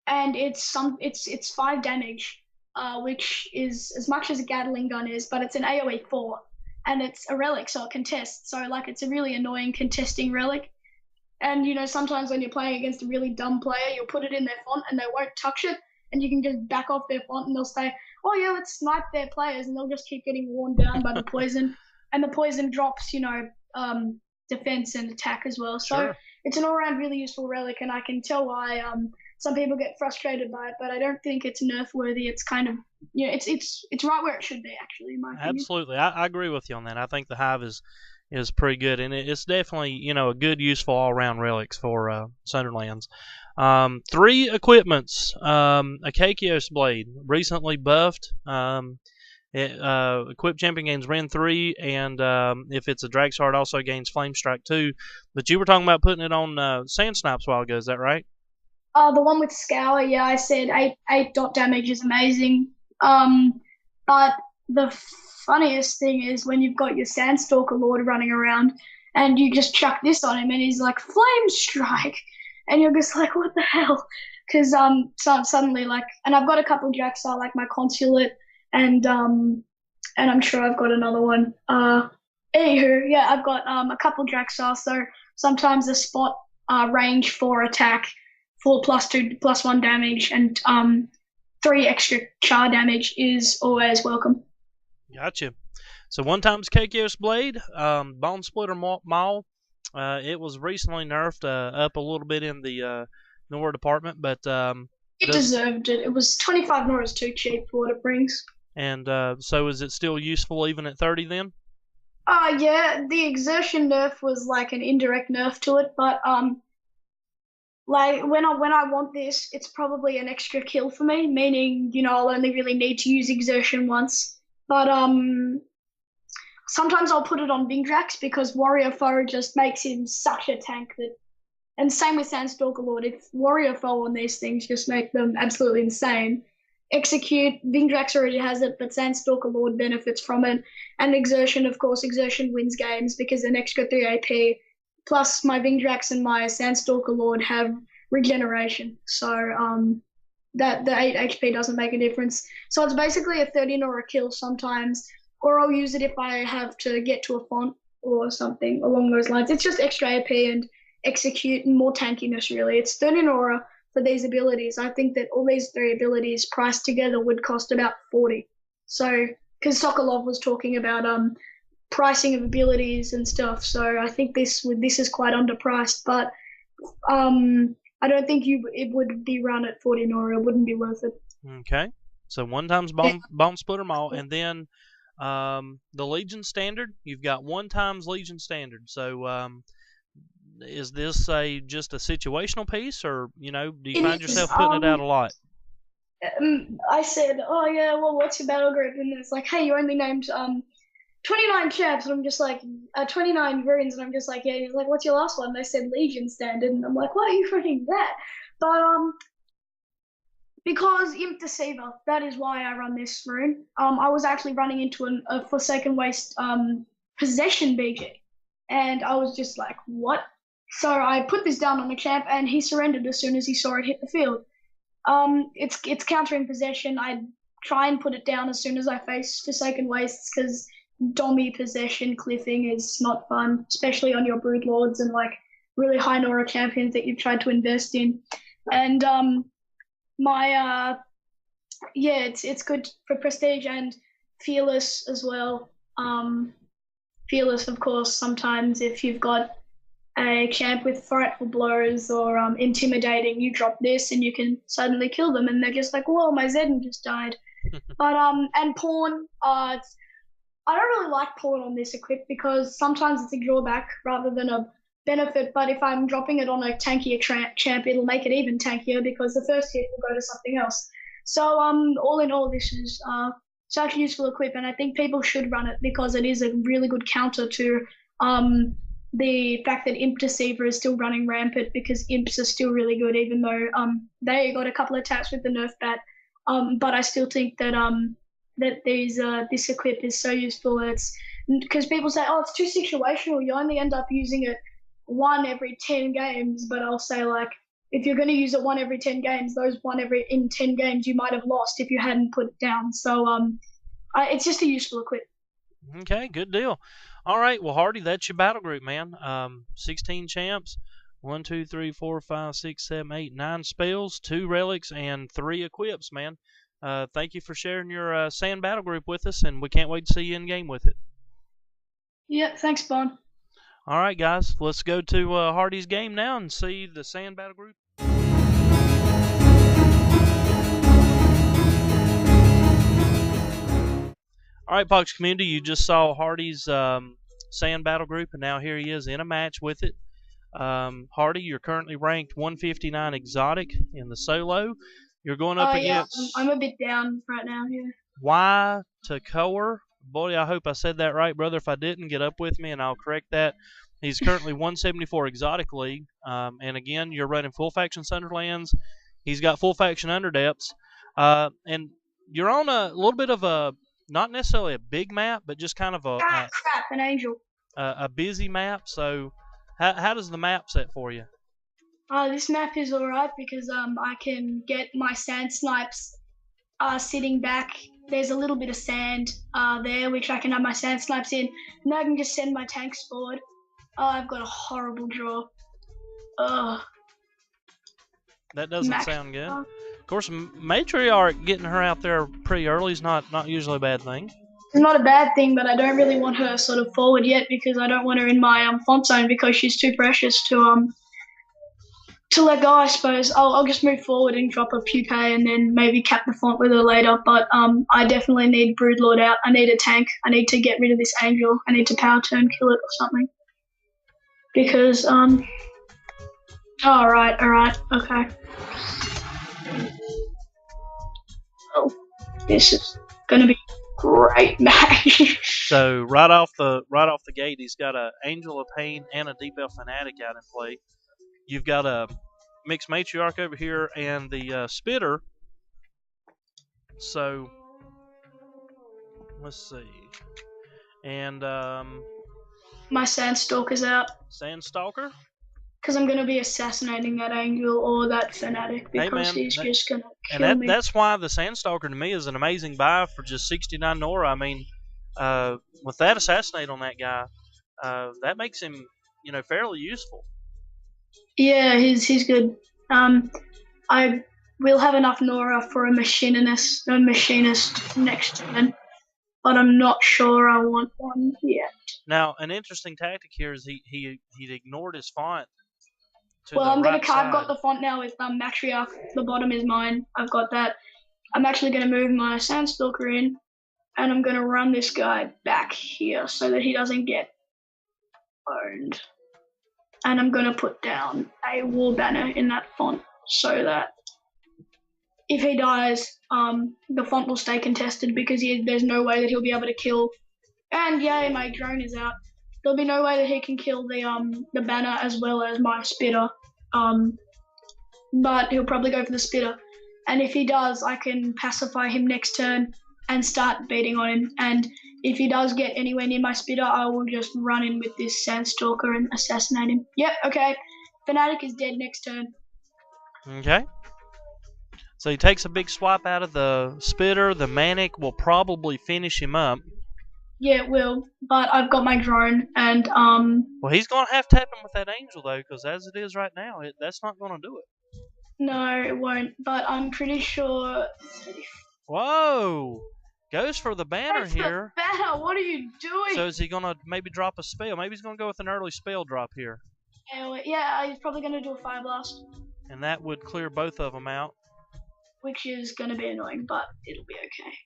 And it's 5 damage, which is as much as a Gatling gun is, but it's an AoE 4, and it's a relic, so it contests. So like it's a really annoying contesting relic. And sometimes when you're playing against a really dumb player, you'll put it in their font and they won't touch it, and you can just back off their font and they'll say, "Oh yeah, let's snipe their players," and they'll just keep getting worn down by the poison, and the poison drops, defense and attack as well. So Sure. it's an all-around really useful relic, and I can tell why some people get frustrated by it, but I don't think it's nerf worthy. It's kind of it's right where it should be, actually, in my opinion. Absolutely, I agree with you on that. I think the Hive is pretty good, and it's definitely a good, useful all-around relics for Sunderlands. 3 equipments. A Kakios blade, recently buffed. Equipped champion gains Rend 3, and if it's a Drag Shard, also gains Flame Strike 2. But you were talking about putting it on Sand Snipes a while ago, is that right? The one with Scour, yeah, I said eight dot damage is amazing. But the funniest thing is when you've got your Sandstalker Lord running around and you just chuck this on him and he's like, Flame Strike! And you're just like, what the hell? Because so suddenly, like, and I've got a couple Jaxar, like my Consulate, and I'm sure I've got another one. Anywho, yeah, I've got a couple Jaxar, so sometimes the spot range 4 attack, 4 +2 +1 damage, and 3 extra char damage is always welcome. Gotcha. So one times Kakios blade, Bone Splitter Maul. It was recently nerfed up a little bit in the Nora department, but it deserved it. It was 25 Nora is too cheap for what it brings. And so is it still useful even at 30 then? Yeah, the exertion nerf was like an indirect nerf to it, but like when I want this, it's probably an extra kill for me, meaning I'll only really need to use exertion once. But sometimes I'll put it on Vingdrax because Warrior Foe just makes him such a tank that. And same with Sandstalker Lord. If Warrior Foe on these things just make them absolutely insane. Execute, Vingdrax already has it, but Sandstalker Lord benefits from it. And Exertion, of course, Exertion wins games because an extra 3 AP. Plus, my Vingdrax and my Sandstalker Lord have regeneration. So that the 8 HP doesn't make a difference. So it's basically a 30 Nora kill sometimes, or I'll use it if I have to get to a font or something along those lines. It's just extra AP and execute and more tankiness, really. It's 30 Nora for these abilities. I think that all these 3 abilities priced together would cost about 40. So, because Sokolov was talking about pricing of abilities and stuff, so I think this is quite underpriced, but I don't think it would be run at 40 Nora. It wouldn't be worth it. Okay. So one times Bone Splitter Maul, and then the Legion Standard. You've got 1 times Legion Standard. So is this just a situational piece, or do you find yourself putting it out a lot? I said, oh yeah, well, what's your battle group? And it's like, hey, you only named 29 chaps, and I'm just like, 29 runes, and I'm just like, yeah. And he's like, what's your last one? They said Legion Standard, and I'm like, why are you running that? But because Imp Deceiver, that is why I run this rune. I was actually running into a Forsaken Waste possession BG, and I was just like, what? So I put this down on the champ, and he surrendered as soon as he saw it hit the field. It's countering possession. I try and put it down as soon as I face Forsaken Wastes, because Dommy possession cliffing is not fun, especially on your Brood Lords and like really high Nora champions that you've tried to invest in. And it's good for prestige and fearless as well. Fearless, of course, sometimes if you've got a champ with frightful blows or intimidating, you drop this and you can suddenly kill them, and they're just like, whoa, my Zedden just died. But and Pawn, I don't really like Pawn on this equip because sometimes it's a drawback rather than a benefit, but if I'm dropping it on a tankier champ, it'll make it even tankier because the first hit will go to something else. So all in all, this is such a useful equipment. I think people should run it because it is a really good counter to the fact that Imp Deceiver is still running rampant because Imps are still really good, even though they got a couple of attacks with the nerf bat. But I still think that this equip is so useful. It's because people say, oh, it's too situational. You only end up using it one every 10 games. But I'll say like, if you're going to use it one every 10 games, those one every in 10 games you might have lost if you hadn't put it down. So it's just a useful equip. Okay, good deal. All right, well, Hardy, that's your battle group, man. 16 champs, 1, 2, 3, 4, 5, 6, 7, 8, 9 spells, 2 relics, and 3 equips, man. Thank you for sharing your sand battle group with us, and we can't wait to see you in game with it. Yeah, thanks, Bon. All right, guys, let's go to Hardy's game now and see the sand battle group. All right, Pox community, you just saw Hardy's sand battle group, and now here he is in a match with it. Hardy, you're currently ranked 159 exotic in the solo. You're going up against. Yeah, I'm a bit down right now. Yeah. Y Takoer. Boy, I hope I said that right, brother. If I didn't, get up with me and I'll correct that. He's currently 174 exotic league, and again, you're running full faction Sunderlands. He's got full faction Underdepths, and you're on a little bit of a not necessarily a big map, but just kind of Crap, an angel. A busy map. So, how does the map set for you? This map is alright because I can get my sand snipes sitting back. There's a little bit of sand there, which I can have my sand snipes in. And I can just send my tanks forward. I've got a horrible draw. That doesn't sound good. Of course, Matriarch getting her out there pretty early is not usually a bad thing. It's not a bad thing, but I don't really want her sort of forward yet because I don't want her in my font zone because she's too precious to let go, I suppose. I'll just move forward and drop a pupae and then maybe cap the font with her later. But I definitely need Broodlord out. I need a tank. I need to get rid of this angel. I need to power turn kill it or something. Because alright, okay. Oh, this is gonna be a great match. So right off the gate, he's got a Angel of Pain and a Deep Elf Fanatic out in play. You've got a mixed Matriarch over here and the Spitter. So let's see. And my Sandstalker's out. Sandstalker? Because I'm going to be assassinating that angel or that fanatic because he's just going to kill me. That's why the Sandstalker to me is an amazing buy for just 69 Nora. I mean, with that assassinate on that guy, that makes him, fairly useful. Yeah, he's good. I will have enough Nora for a machinist next turn, but I'm not sure I want one yet. Now, an interesting tactic here is he ignored his font. Well, I've got the font now with Matriarch. The bottom is mine. I've got that. I'm actually going to move my Sandstalker in, and I'm going to run this guy back here so that he doesn't get owned. And I'm going to put down a war banner in that font so that if he dies, the font will stay contested because there's no way that he'll be able to kill. And yay, my drone is out. There'll be no way that he can kill the banner as well as my Spitter. But he'll probably go for the Spitter. And if he does, I can pacify him next turn and start beating on him. And if he does get anywhere near my Spitter, I will just run in with this Sandstalker and assassinate him. Yep, okay. Fanatic is dead next turn. Okay. So he takes a big swipe out of the Spitter. The Manic will probably finish him up. Yeah, it will, but I've got my drone, and Well, he's gonna have to tap him with that angel though, because as it is right now, that's not gonna do it. No, it won't. But I'm pretty sure. Whoa! Goes for the banner here. The banner. What are you doing? So is he gonna maybe drop a spell? Maybe he's gonna go with an early spell drop here. Yeah, he's probably gonna do a Fire Blast. And that would clear both of them out. Which is gonna be annoying, but it'll be okay.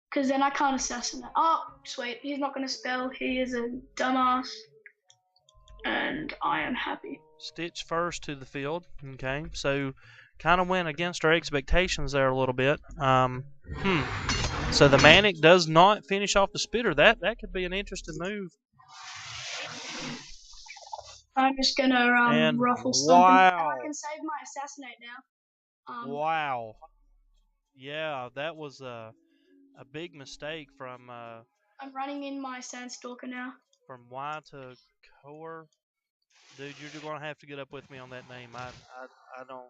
Because then I can't assassinate. Oh, sweet. He's not going to spell. He is a dumbass. And I am happy. Stitch first to the field. Okay. So kind of went against our expectations there a little bit. So the Manic does not finish off the Spitter. That could be an interesting move. I'm just gonna ruffle something. Wow. And I can save my Assassinate now. Wow. Yeah, that was a big mistake from. I'm running in my Sandstalker now. From Y to Core. Dude, you're going to have to get up with me on that name. I don't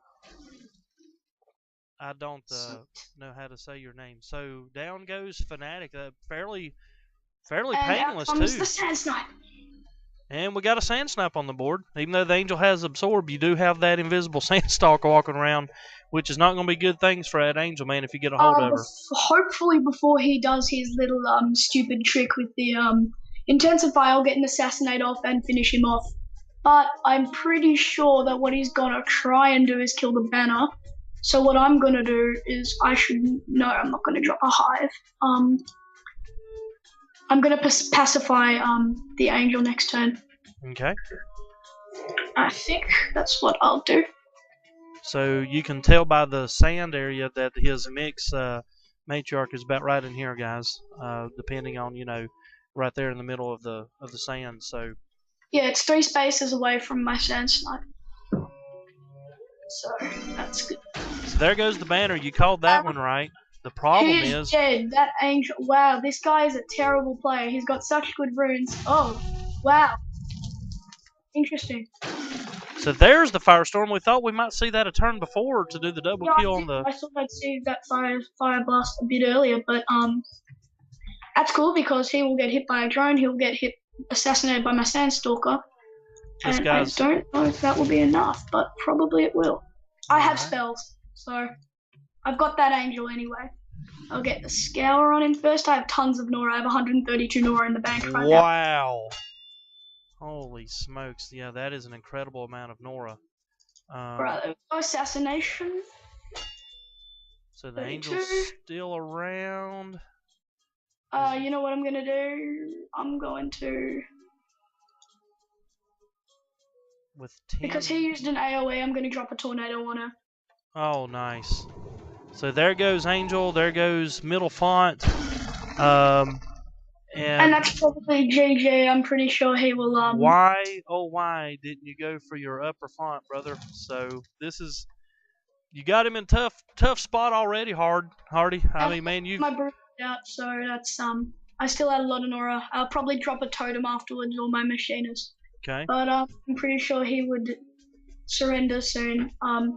know how to say your name. So down goes Fnatic. Fairly painless out comes too. The Sand Snipe. And we got a Sand Snipe on the board. Even though the Angel has Absorb, you do have that invisible Sandstalker walking around, which is not going to be good things for that Angel, man, if you get a hold of her. Hopefully before he does his little stupid trick with the Intensify, I'll get an Assassinate off and finish him off. But I'm pretty sure that what he's going to try and do is kill the banner. So what I'm going to do is I'm not going to drop a Hive. I'm going to pacify the Angel next turn. Okay. I think that's what I'll do. So you can tell by the sand area that his mix matriarch is about right in here, guys. Depending on right there in the middle of the sand. So yeah, it's 3 spaces away from my Sand Snipe. So that's good. So there goes the banner. You called that one right. The problem is dead. That Angel. Wow, this guy is a terrible player. He's got such good runes. Oh, wow. Interesting. So there's the Firestorm. We thought we might see that a turn before to do the double kill on the. I thought I'd see that fire blast a bit earlier, but that's cool because he will get hit by a drone. He'll get assassinated by my Sandstalker. And I don't know if that will be enough, but probably it will. I have spells, so I've got that Angel anyway. I'll get the Scour on him first. I have tons of Nora. I have 132 Nora in the bank right now. Wow. Holy smokes. Yeah, that is an incredible amount of Nora. Right, assassination. So the 32. Angel's still around. You know what I'm going to do? I'm going to... With 10. Because he used an AoE, I'm going to drop a tornado on her. Oh, nice. So there goes Angel. There goes middle font. And that's probably JJ. I'm pretty sure he will. Why didn't you go for your upper font, brother? So this is, you got him in tough spot already, Hardy. I mean, man, you. My brute out, so that's I still had a lot of Nora. I'll probably drop a totem afterwards or my machinist. Okay. But I'm pretty sure he would surrender soon. I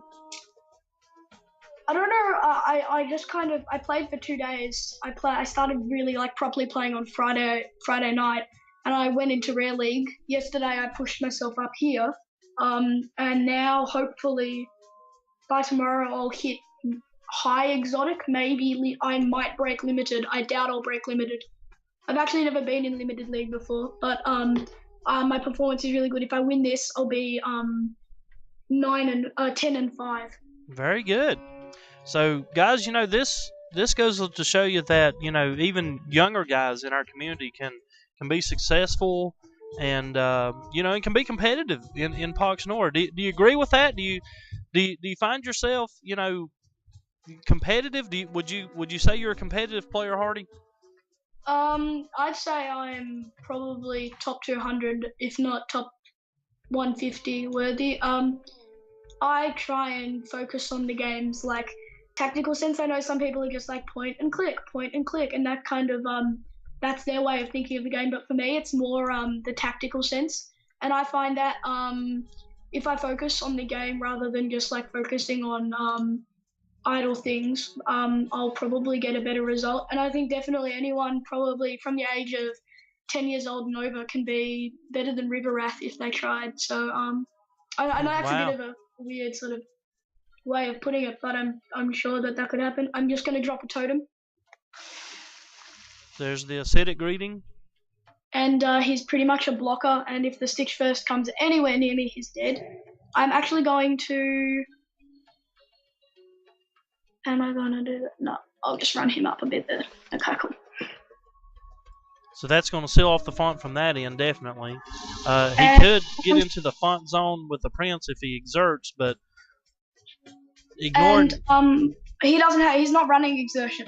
don't know. I just I played for 2 days. I started really properly playing on Friday night, and I went into Rare League yesterday. I pushed myself up here, and now hopefully by tomorrow I'll hit high exotic. Maybe I might break limited. I doubt I'll break limited. I've actually never been in limited league before, but my performance is really good. If I win this, I'll be 10 and 5. Very good. So, guys, this goes to show you that even younger guys in our community can be successful and and can be competitive in PoxNora. Do you agree with that? Do you find yourself competitive? Would you say you're a competitive player, Hardy? I'd say I'm probably top 200, if not top 150 worthy. I try and focus on the games tactical sense. I know some people are just point and click, and that kind of that's their way of thinking of the game. But for me, it's more the tactical sense, and I find that if I focus on the game rather than just focusing on idle things, I'll probably get a better result. And I think definitely anyone probably from the age of 10 years old and over can be better than River Wrath if they tried. So I know that's a bit of a weird sort of way of putting it, but I'm sure that could happen. I'm just going to drop a totem. There's the acidic greeting. And he's pretty much a blocker, and if the Stitch First comes anywhere near me, he's dead. I'm actually going to... Am I going to do that? No, I'll just run him up a bit there. Okay, cool. So that's going to seal off the font from that end, definitely. He could get into the font zone with the Prince if he exerts, but Ignoring. And he doesn't have. He's not running exertion.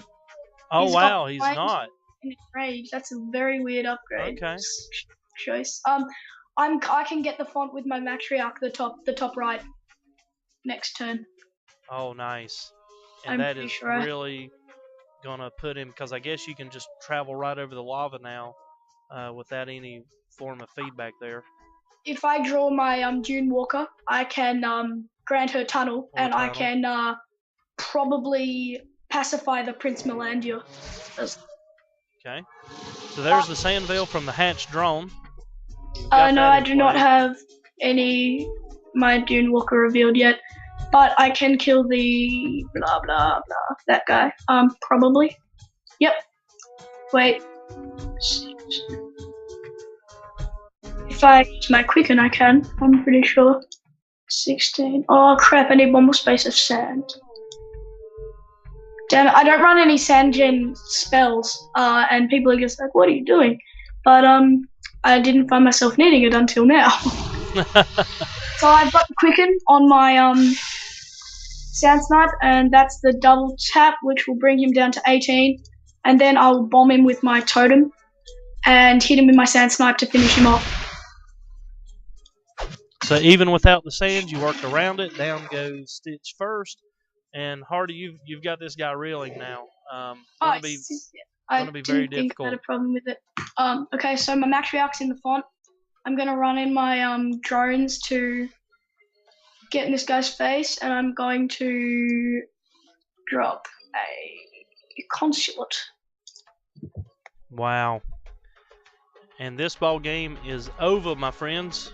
Oh He's got wow, he's not. in rage. That's a very weird upgrade. Okay. Choice. I can get the font with my matriarch, the top right, next turn. Oh nice. And I'm that pretty is sure. really gonna put him, because I guess you can just travel right over the lava now, without any form of feedback there. If I draw my Dune Walker, I can grant her tunnel, and I can probably pacify the Prince Melandia. Okay. So there's the sand veil from the hatched drone. No, I do not have my Dune Walker revealed yet, but I can kill the blah blah blah that guy. Probably. Yep. Wait. If I use my quicken, I can. I'm pretty sure. 16. Oh crap! I need one more space of sand. Damn it! I don't run any sand gen spells, and people are just like, "What are you doing?" But I didn't find myself needing it until now. So I've got the quicken on my sand snipe, and that's the double tap, which will bring him down to 18, and then I'll bomb him with my totem and hit him with my sand snipe to finish him off. So even without the sand, you worked around it. Down goes Stitch first, and Hardy, you've got this guy reeling now. Gonna be very difficult. I think I had a problem with it. Okay, so my matriarch's in the font. I'm gonna run in my drones to get in this guy's face, and I'm going to drop a consulate. Wow. And this ball game is over, my friends.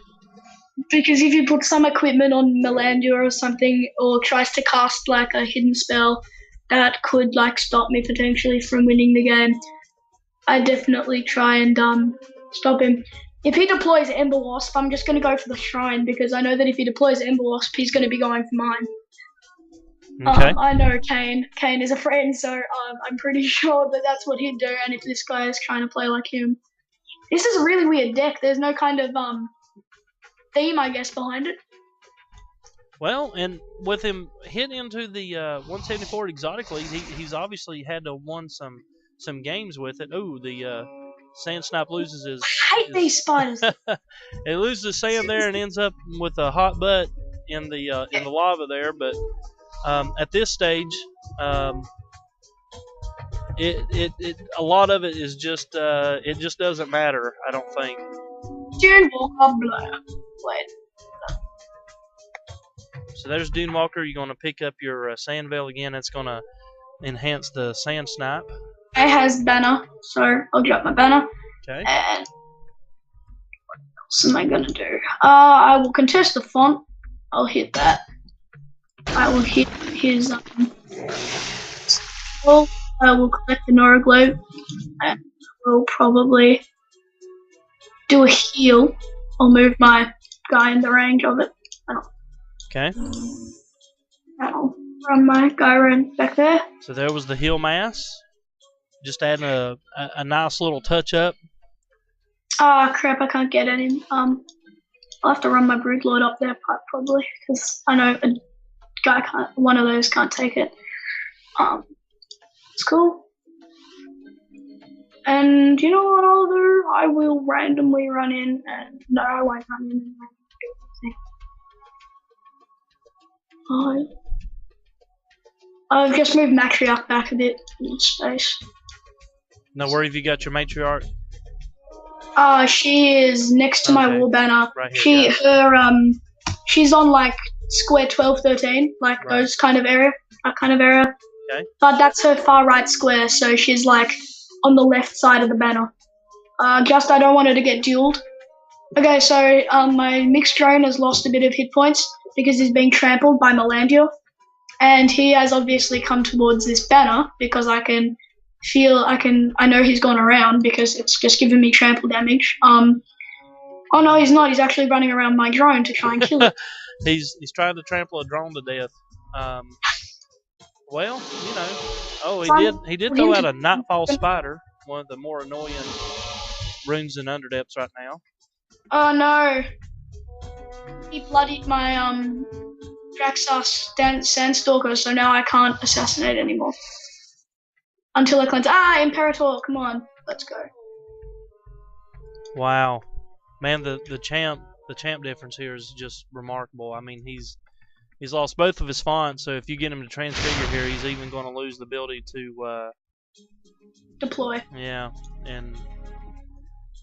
Because if you put some equipment on Melandia or something, or tries to cast like a hidden spell that could like stop me potentially from winning the game, I definitely try and stop him. If he deploys Ember Wasp, I'm just going to go for the Shrine, because I know that if he deploys Ember Wasp, he's going to be going for mine. Okay. I know Kane is a friend, so I'm pretty sure that that's what he'd do, and if this guy is trying to play like him. This is a really weird deck. There's no kind of theme, I guess, behind it. Well, and with him hit into the 174 exotically, he's obviously had to won some games with it. Oh, the sand snipe loses his. I hate these spiders. It loses the sand there and ends up with a hot butt in the lava there. But at this stage, it a lot of it is just it just doesn't matter. I don't think. Dune Walker, blah. Wait. So there's Dune Walker. You're going to pick up your sand veil again. It's going to enhance the sand snipe. It has banner, so I'll drop my banner. Okay. And what else am I going to do? I will contest the font. I'll hit that. I will hit his I will collect the Nora Globe, and will probably do a heal. I'll move my guy in the range of it. Okay. I'll run my guy around back there. So there was the heal mass. Just adding a nice little touch up. Ah, crap! I can't get at him. I'll have to run my Broodlord up there probably, because I know a guy one of those can't take it. It's cool. And you know what I'll do? I will randomly run in, and no, I won't run in. I've just moved Matriarch back a bit in space. Now, where have you got your matriarch? She is next to my war banner. Right here, she's on like square 12, 13, like those kind of area, that kind of area. Okay. But that's her far right square, so she's like on the left side of the banner. I don't want her to get dueled. Okay, so my mixed drone has lost a bit of hit points because he's being trampled by Melandia, and he has obviously come towards this banner because I know he's gone around because it's just giving me trample damage. Oh no, he's not. He's actually running around my drone to try and kill it. He's trying to trample a drone to death. Well, you know. He did throw out a Nightfall Spider, one of the more annoying runes in Underdepths right now. Oh no. He bloodied my Draxar Sandstalker, so now I can't assassinate anymore. Until I cleanse. Imperator, come on. Let's go. Wow. Man, the champ difference here is just remarkable. I mean, he's lost both of his fonts, so if you get him to transfigure here, he's even going to lose the ability to deploy. Yeah, and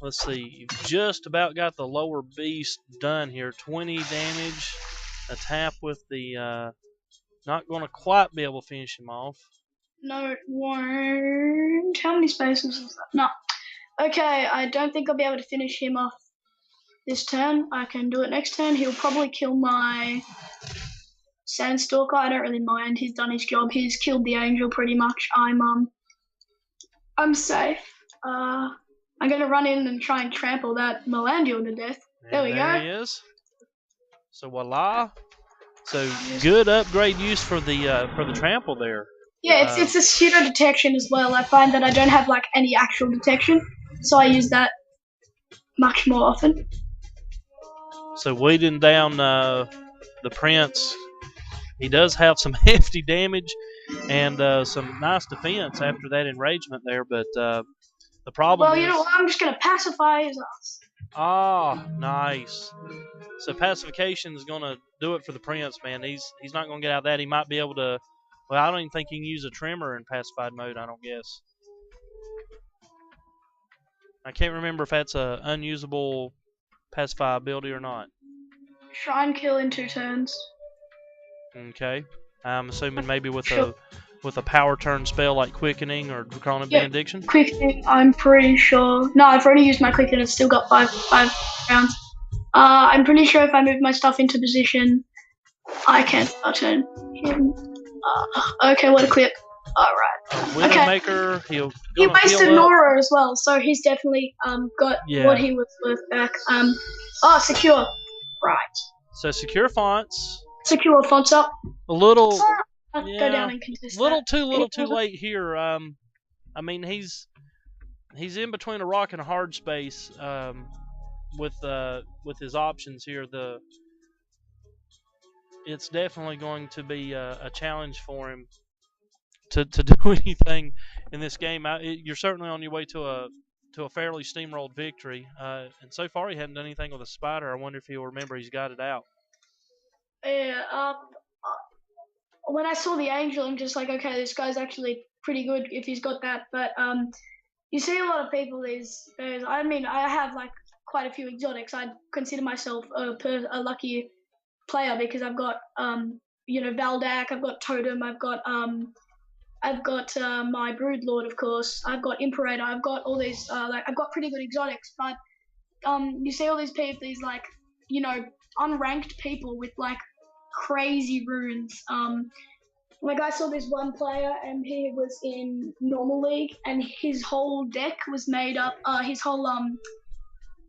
let's see, you've just about got the lower beast done here. 20 damage, a tap with the not going to quite be able to finish him off. No, it won't. How many spaces is that? No. Okay, I don't think I'll be able to finish him off this turn. I can do it next turn. He'll probably kill my Sandstalker. I don't really mind. He's done his job. He's killed the angel pretty much. I'm safe. I'm gonna run in and try and trample that Melandial to death. There we go. There he is. So voila. So good upgrade use for the trample there. Yeah, it's a pseudo detection as well. I find that I don't have like any actual detection, so I use that much more often. So weeding down the prince, he does have some hefty damage and some nice defense after that enragement there, but the problem is... Well, you know what? I'm just going to pacify his ass. Ah, nice. So pacification is going to do it for the prince, man. He's not going to get out of that. He might be able to... Well, I don't even think he can use a tremor in pacified mode, I don't guess. I can't remember if that's a unusable pacify ability or not. Shrine kill in 2 turns. Okay. I'm assuming maybe with a power turn spell like quickening or draconic benediction. Quickening, I'm pretty sure. No, I've already used my quickening. It's still got 5 rounds. I'm pretty sure if I move my stuff into position, I can turn him. Okay, what a clip. Alright. Widowmaker, he wasted Nora as well, so he's definitely got what he was worth back. Secure. Right. So secure fonts. Secure fonts up. A little. Go down and contest little too late here. I mean he's in between a rock and a hard space with his options here. It's definitely going to be a challenge for him to do anything in this game. You're certainly on your way to a fairly steamrolled victory, and so far he hadn't done anything with a spider. I wonder if he'll remember he's got it out. Yeah. When I saw the angel, I'm just like, okay, this guy's actually pretty good if he's got that. But you see a lot of people these days. I mean, I have like quite a few exotics. I consider myself a lucky player because I've got Valdak, I've got Totem, I've got my Broodlord, of course. I've got Imperator. I've got all these I've got pretty good exotics. But you see all these people, these like unranked people with like crazy runes. Like I saw this one player and he was in normal league and his whole deck was made up. His whole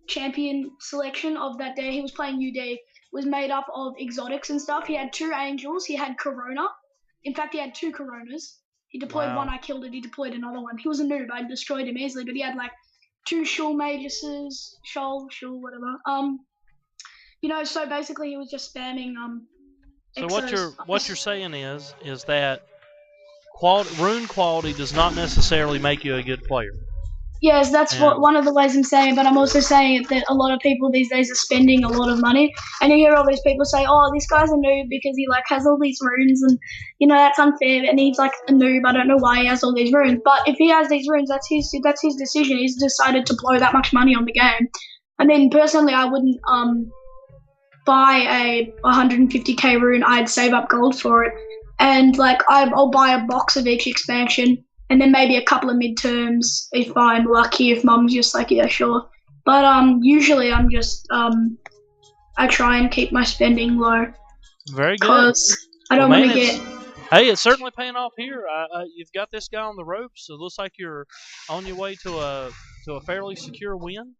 champion selection of that day, he was playing UD, was made up of exotics and stuff. He had 2 angels. He had Corona. In fact, he had 2 Coronas. He deployed one. I killed it. He deployed another one. He was a noob. I destroyed him easily. But he had like 2 Shul Maguses, Shul, whatever. So basically he was just spamming So what you're saying is that rune quality does not necessarily make you a good player. Yes, that's one of the ways I'm saying it, but I'm also saying that a lot of people these days are spending a lot of money, and you hear all these people say, "Oh, this guy's a noob because he like has all these runes, and that's unfair, and he's like a noob. I don't know why he has all these runes, but if he has these runes, that's his decision. He's decided to blow that much money on the game. I mean, personally, I wouldn't buy a 150k rune. I'd save up gold for it, and like I'll buy a box of each expansion. And then maybe a couple of midterms if I'm lucky, if mum's just like, yeah, sure. But usually I'm just I try and keep my spending low. Very good. Because I don't want to get... Hey, it's certainly paying off here. You've got this guy on the ropes, so it looks like you're on your way to a fairly secure win.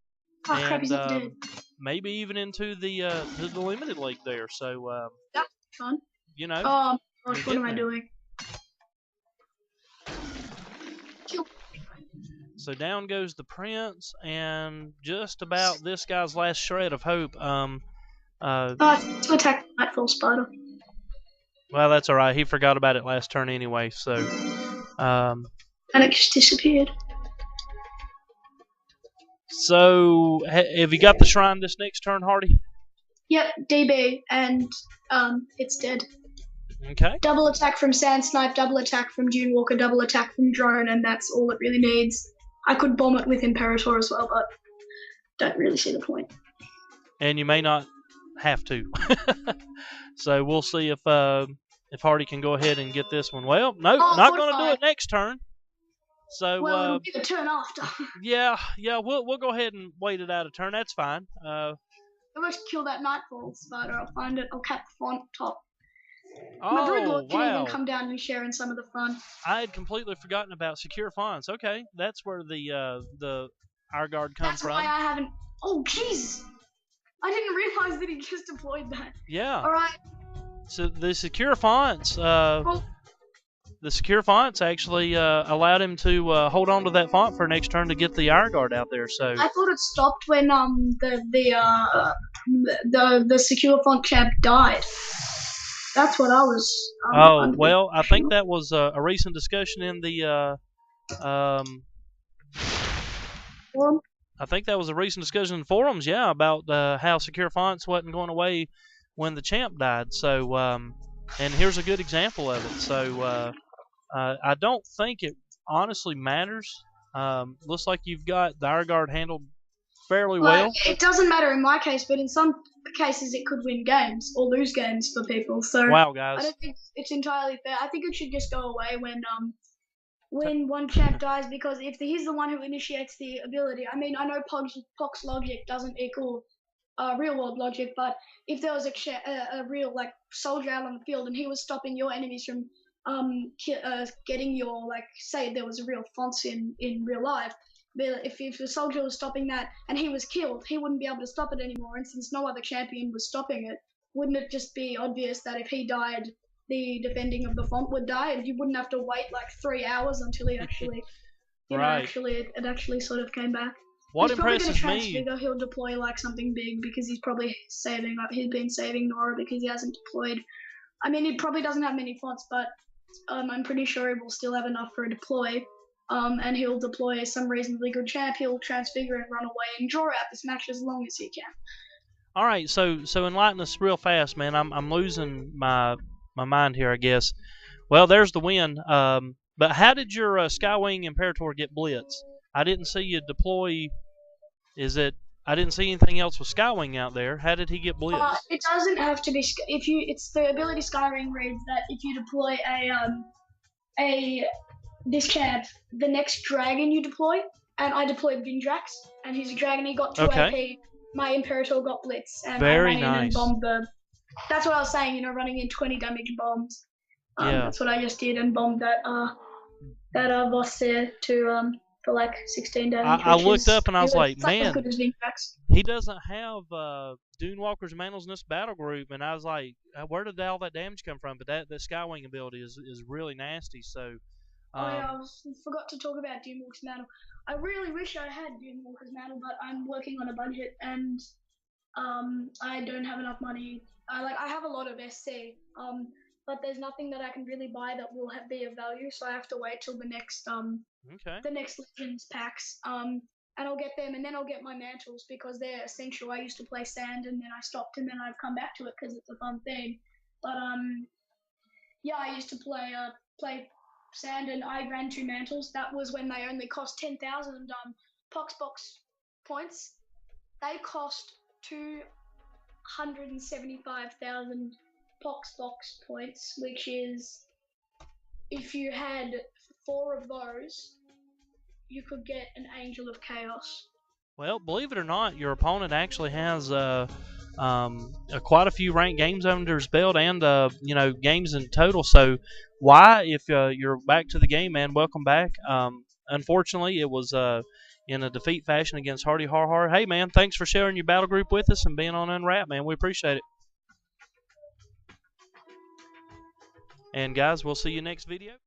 Oh, crap, he's not dead. Maybe even into the limited league there. So that's fun. Oh gosh, what am I doing? So down goes the prince, and just about this guy's last shred of hope. To attack Nightfall Spider. Well, that's all right. He forgot about it last turn anyway. So, And it just disappeared. so have you got the shrine this next turn, Hardy? Yep, DB, and it's dead. Okay. Double attack from Sand Snipe, double attack from Dune Walker, double attack from Drone, and that's all it really needs. I could bomb it with Imperator as well, but don't really see the point. And you may not have to. So we'll see if Hardy can go ahead and get this one. Well, no, not going to do it next turn. So well, it'll be the turn after. yeah, we'll go ahead and wait it out a turn. That's fine. Let's kill that Nightfall spider. I'll find it. I'll cap the font top. Oh, my Broodlord can wow. even come down and share in some of the fun. I had completely forgotten about secure fonts. Okay, that's where the Our Guard comes from. That's why I haven't. Oh, jeez. I didn't realize that he just deployed that. Yeah. All right. So the secure fonts, actually allowed him to hold on to that font for next turn to get the Our Guard out there. So I thought it stopped when the secure font champ died. That's what I was. Well, I think that was a recent discussion in the forum. I think that was a recent discussion in forums, yeah, about how secure fonts wasn't going away when the champ died. So, and here's a good example of it. So, I don't think it honestly matters. Looks like you've got the Our Guard handled fairly well. It doesn't matter in my case, but in some cases it could win games or lose games for people. So, wow, guys. I don't think it's entirely fair. I think it should just go away when one champ dies, because if he's the one who initiates the ability, I mean, I know Pox logic doesn't equal real world logic, but if there was a real like soldier out on the field and he was stopping your enemies from getting your, like, say there was a real fonts in real life, but if the soldier was stopping that and he was killed, he wouldn't be able to stop it anymore. And since no other champion was stopping it, wouldn't it just be obvious that if he died, the defending of the font would die, and you wouldn't have to wait like 3 hours until he actually, it actually sort of came back. What he's probably impresses gonna me? Transfigure, he'll deploy like something big because he's probably saving up. He's been saving Nora because he hasn't deployed. I mean, he probably doesn't have many fonts, but I'm pretty sure he will still have enough for a deploy. And he'll deploy some reasonably good champ. He'll transfigure and run away and draw out this match as long as he can. All right, so enlighten us real fast, man. I'm losing my mind here, I guess. Well, there's the win. But how did your Skywing Imperator get blitz? I didn't see you deploy. I didn't see anything else with Skywing out there. How did he get blitz? It doesn't have to be. It's the ability Skywing reads that if you deploy this champ, the next dragon you deploy, and I deployed Vindrax, and he's a dragon. He got 2 AP. My Imperator got blitz, and very I ran nice. in and bombed the. That's what I was saying. Running in 20 damage bombs. That's what I just did, and bombed that boss there to for like 16 damage. I looked up and I was like, man, he doesn't have Dune Walker's Mantles in this battle group, and I was like, where did all that damage come from? But that Skywing ability is really nasty. So. I forgot to talk about Dune Walker's Mantle. I really wish I had Dune Walker's Mantle, but I'm working on a budget, and I don't have enough money. I have a lot of SC, but there's nothing that I can really buy that will be of value, so I have to wait till the next Legends packs. And I'll get them, and then I'll get my mantles because they're essential. I used to play Sand, and then I stopped, and then I've come back to it because it's a fun thing. But yeah, I used to play Sand, and I ran 2 mantles. That was when they only cost 10,000 Poxbox points. They cost 275,000 Poxbox points, which is, if you had 4 of those, you could get an Angel of Chaos. Well, believe it or not, your opponent actually has quite a few ranked games under his belt, and games in total. So, if you're back to the game, man, welcome back. Unfortunately, it was in a defeat fashion against Hardyharha. Hey, man, thanks for sharing your battle group with us and being on Unwrapped, man. We appreciate it. And guys, we'll see you next video.